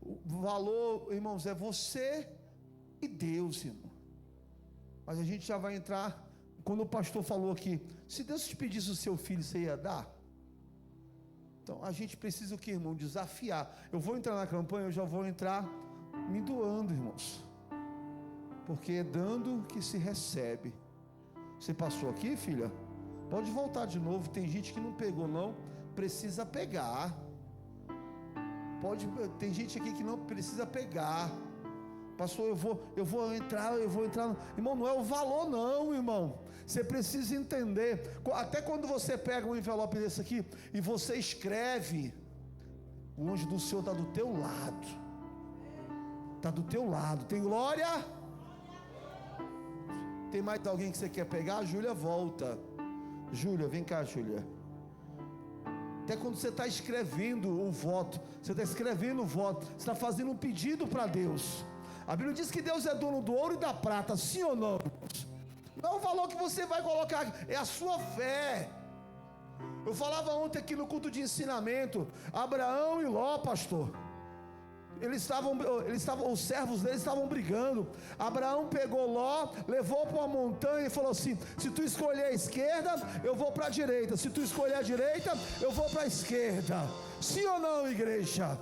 O valor, irmãos, é você e Deus, irmão. Mas a gente já vai entrar. Quando o pastor falou aqui, se Deus te pedisse o seu filho, você ia dar? Então a gente precisa o que, irmão? Desafiar. Eu vou entrar na campanha, eu já vou entrar me doando, irmãos, porque é dando que se recebe. Você passou aqui, filha? Pode voltar de novo. Tem gente que não pegou, não. Precisa pegar. Tem gente aqui que não precisa pegar. Pastor, eu vou entrar. Irmão, não é o valor não, irmão. Você precisa entender. Até quando você pega um envelope desse aqui e você escreve, o anjo do Senhor está do teu lado. Está do teu lado. Tem glória? Tem mais alguém que você quer pegar? A Júlia volta. Júlia, vem cá, Júlia. Até quando você está escrevendo o voto, você está fazendo um pedido para Deus. A Bíblia diz que Deus é dono do ouro e da prata, sim ou não? Não é o valor que você vai colocar, é a sua fé. Eu falava ontem aqui no culto de ensinamento, Abraão e Ló, pastor. os servos deles estavam brigando. Abraão pegou Ló, levou para uma montanha e falou assim: se tu escolher a esquerda, eu vou para a direita, se tu escolher a direita, eu vou para a esquerda. Sim ou não, igreja?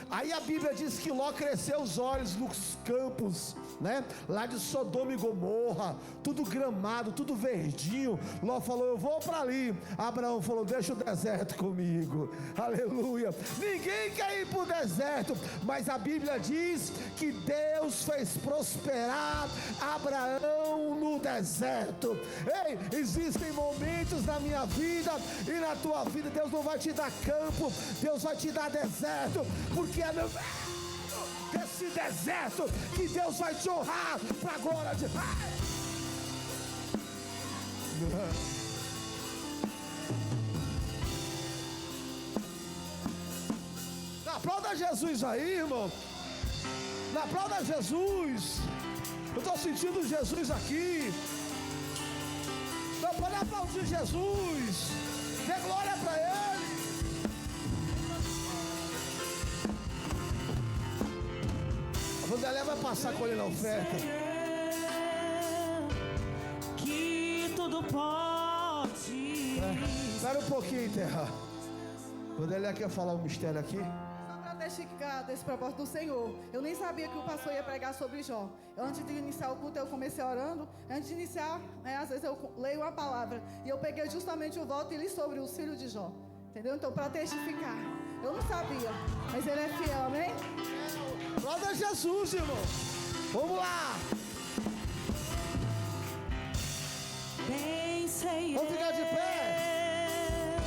Aí a Bíblia diz que Ló cresceu os olhos nos campos, né? Lá de Sodoma e Gomorra, tudo gramado, tudo verdinho. Ló falou: eu vou para ali. Abraão falou: deixa o deserto comigo. Aleluia. Ninguém quer ir para o deserto, mas a Bíblia diz que Deus fez prosperar Abraão no deserto. Ei, existem momentos na minha vida e na tua vida, Deus não vai te dar campo, Deus vai te dar deserto, porque é no meio desse deserto que Deus vai te honrar para a glória de Deus. Aplauda Jesus aí, irmão. Aplauda Jesus. Eu estou sentindo Jesus aqui. Não pode aplaudir Jesus. Dê glória para Ele. A Vanderlei vai passar colhendo a oferta. Que tudo pode. Espera um pouquinho, Terra. Vanderlei quer falar um mistério aqui. Testificar desse propósito do Senhor. Eu nem sabia que o pastor ia pregar sobre Jó. Antes de iniciar o culto, eu comecei orando. Antes de iniciar, às vezes eu leio uma palavra e eu peguei justamente o voto e li sobre os filhos de Jó. Entendeu? Então, para testificar. Eu não sabia, mas ele é fiel, amém? Glória a Jesus, irmão. Vamos lá. Bem sei Vamos ficar de pé.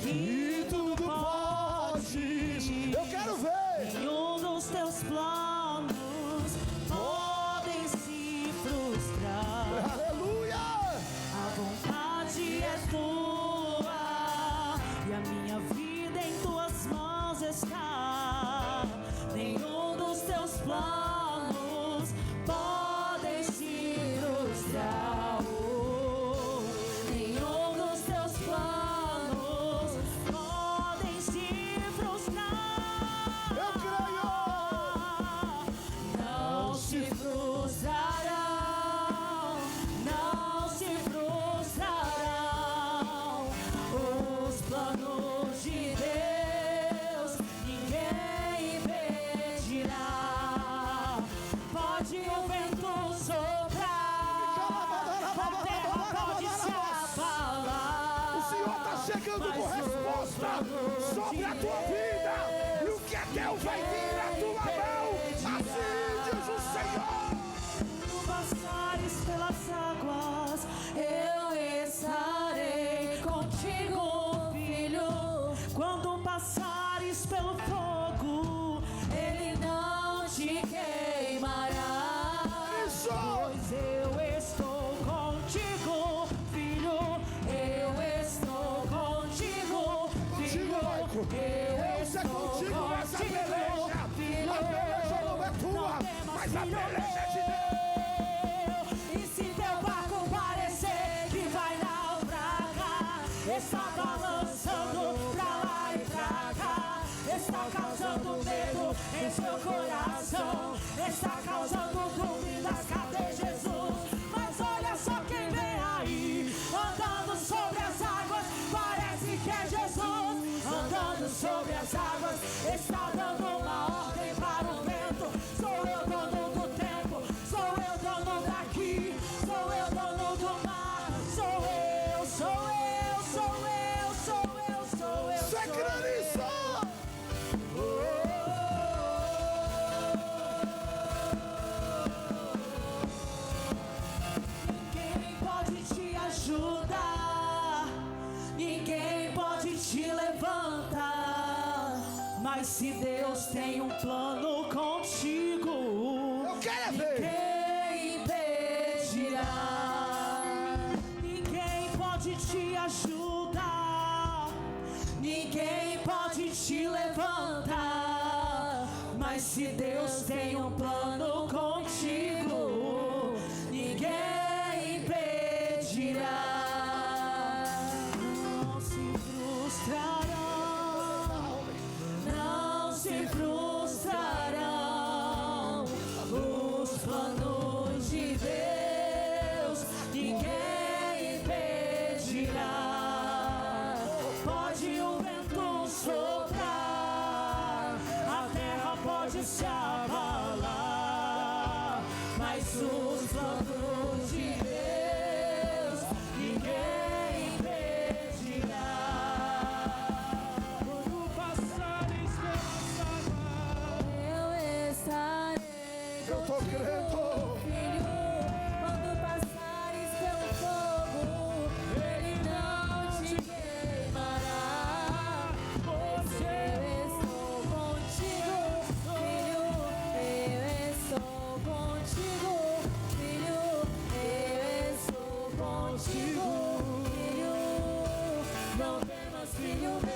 Que tudo pode. Eu quero ver. Nenhum dos teus planos podem se frustrar. Aleluia. A vontade é tua e a minha vida em tuas mãos está. Nenhum dos teus planos podem se frustrar. Nenhum dos teus planos podem se frustrar. Eu creio. Não se frustrarão, não se frustrarão os planos de Deus, ninguém impedirá. Pode o vento soprar, a terra pode se abalar. O Senhor está chegando com resposta sobre a tua vida. E o que é teu vai vir na tua mão. Assim diz o Senhor. Quando passares pelas águas, eu estarei contigo, filho. Quando passares pelo fogo, ele não te queimará. Isso. Pois eu estou contigo, filho. Eu estou contigo, filho. Maico. Deus é contigo nessa peleja. A peleja não é tua, mas a peleja é de Deus. E se teu barco parecer que vai naufragar, está balançando pra lá e pra cá, está causando medo em seu coração, está causando dúvidas, cadê Jesus? Mas olha só quem vem aí, andando sobre as águas, parece que é Jesus, andando sobre as águas, está dando uma ordem para o vento. Sou eu dono do tempo, sou eu dono daqui, sou eu dono do mar, sou eu, sou eu, sou eu, sou eu, sou eu. Você crê nisso? Ninguém pode te ajudar, ninguém pode te levantar, mas se Deus tem um plano contigo, Eu quero ver. ninguém impedirá. Ninguém pode te ajudar, ninguém pode te levantar, mas se Deus tem um plano contigo, ninguém impedirá. Não se frustrarão, não se frustrarão contigo. Filho, não temas, filho meu.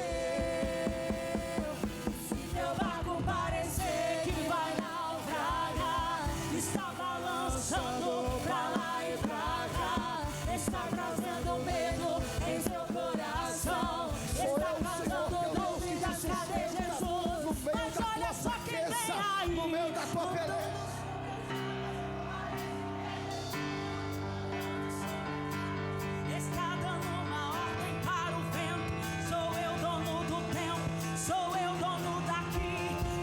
Se teu barco parecer que vai naufragar, está balançando pra lá e pra cá, está trazendo medo em seu coração, está causando dúvidas. Cadê Jesus? Mas olha só quem vem aí. No meio da tua peleja. Está dando uma ordem para o vento. Sou eu dono do tempo, sou eu dono daqui,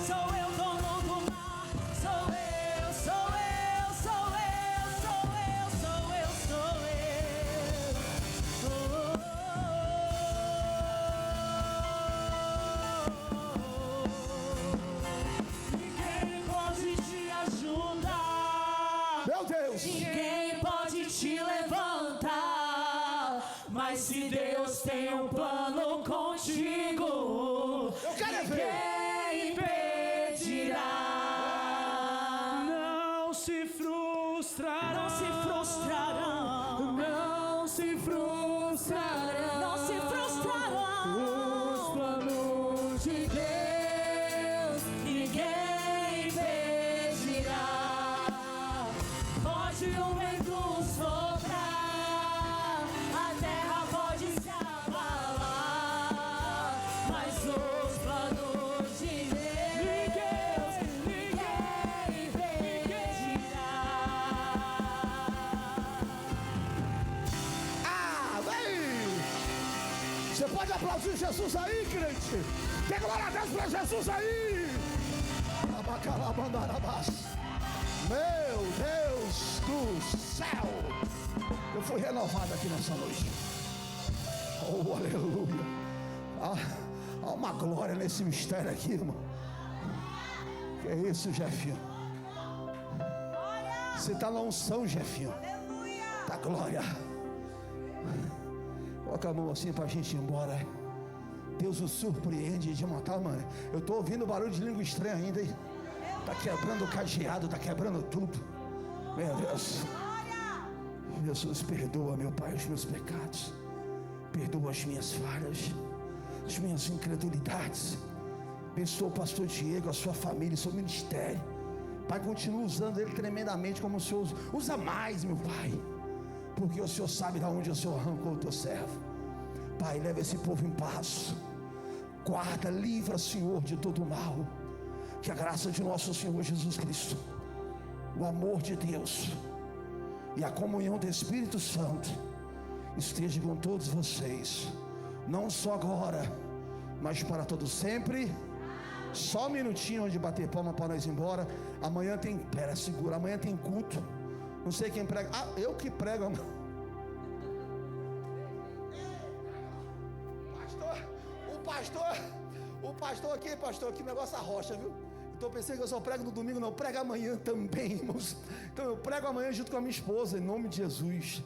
sou eu dono do mar. Sou eu, sou eu, sou eu, sou eu, sou eu, sou eu. Ninguém pode te ajudar. Meu Deus! Ninguém pode te levantar, mas se Deus tem um plano contigo, Eu quero ver. ninguém impedirá. Não se frustrarão, não se frustrarão, não se frustrarão, não se frustrarão. Os planos de Deus, ninguém impedirá. Pode o vento soprar, a terra pode se abalar, mas os planos de Deus, ninguém impedirá. Amém! Você pode aplaudir Jesus aí, crente? Dê glória a Deus para Jesus aí! Abacalabandarabás. Meu Deus do céu! Eu fui renovado aqui nessa noite. Oh, aleluia! Há uma glória nesse mistério aqui, irmão. Que é isso, Jefinho? Você está na unção, Jefinho. Tá glória. Coloca a mão assim para a gente ir embora. Deus o surpreende de uma tal maneira. Eu estou ouvindo barulho de língua estranha ainda, hein? Está quebrando o cadeado, está quebrando tudo. Meu Deus. Jesus, perdoa, meu Pai, os meus pecados. Perdoa as minhas falhas, as minhas incredulidades. Abençoa o pastor Diego, a sua família, o seu ministério. Pai, continua usando ele tremendamente como o Senhor usa mais, meu Pai. Porque o Senhor sabe de onde o Senhor arrancou o teu servo. Pai, leva esse povo em paz. Guarda, livra, Senhor, de todo o mal. Que a graça de nosso Senhor Jesus Cristo, o amor de Deus e a comunhão do Espírito Santo esteja com todos vocês, não só agora, mas para todos sempre. Só um minutinho antes de bater palma para nós ir embora. Amanhã tem, segura, amanhã tem culto. Não sei quem prega. Eu que prego. O pastor aqui, pastor, que negócio arrocha, viu? Estou pensando que eu só prego no domingo, não, eu prego amanhã também, irmãos. Então eu prego amanhã junto com a minha esposa, em nome de Jesus.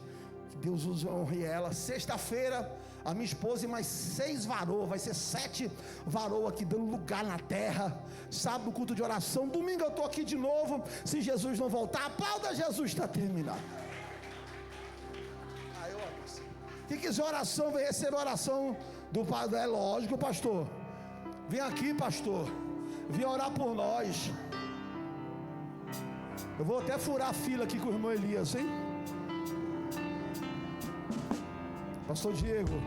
Que Deus use e honre ela. Sexta-feira, a minha esposa e mais 6 varoas, vai ser 7 varoas aqui dando lugar na terra. Sábado, culto de oração. Domingo eu estou aqui de novo. Se Jesus não voltar, aplauda Jesus, está terminado. Eu amo. Quem quiser oração, vem receber oração do Pai. É lógico, pastor. Vem aqui, pastor. Vem orar por nós. Eu vou até furar a fila aqui com o irmão Elias, hein? Pastor Diego.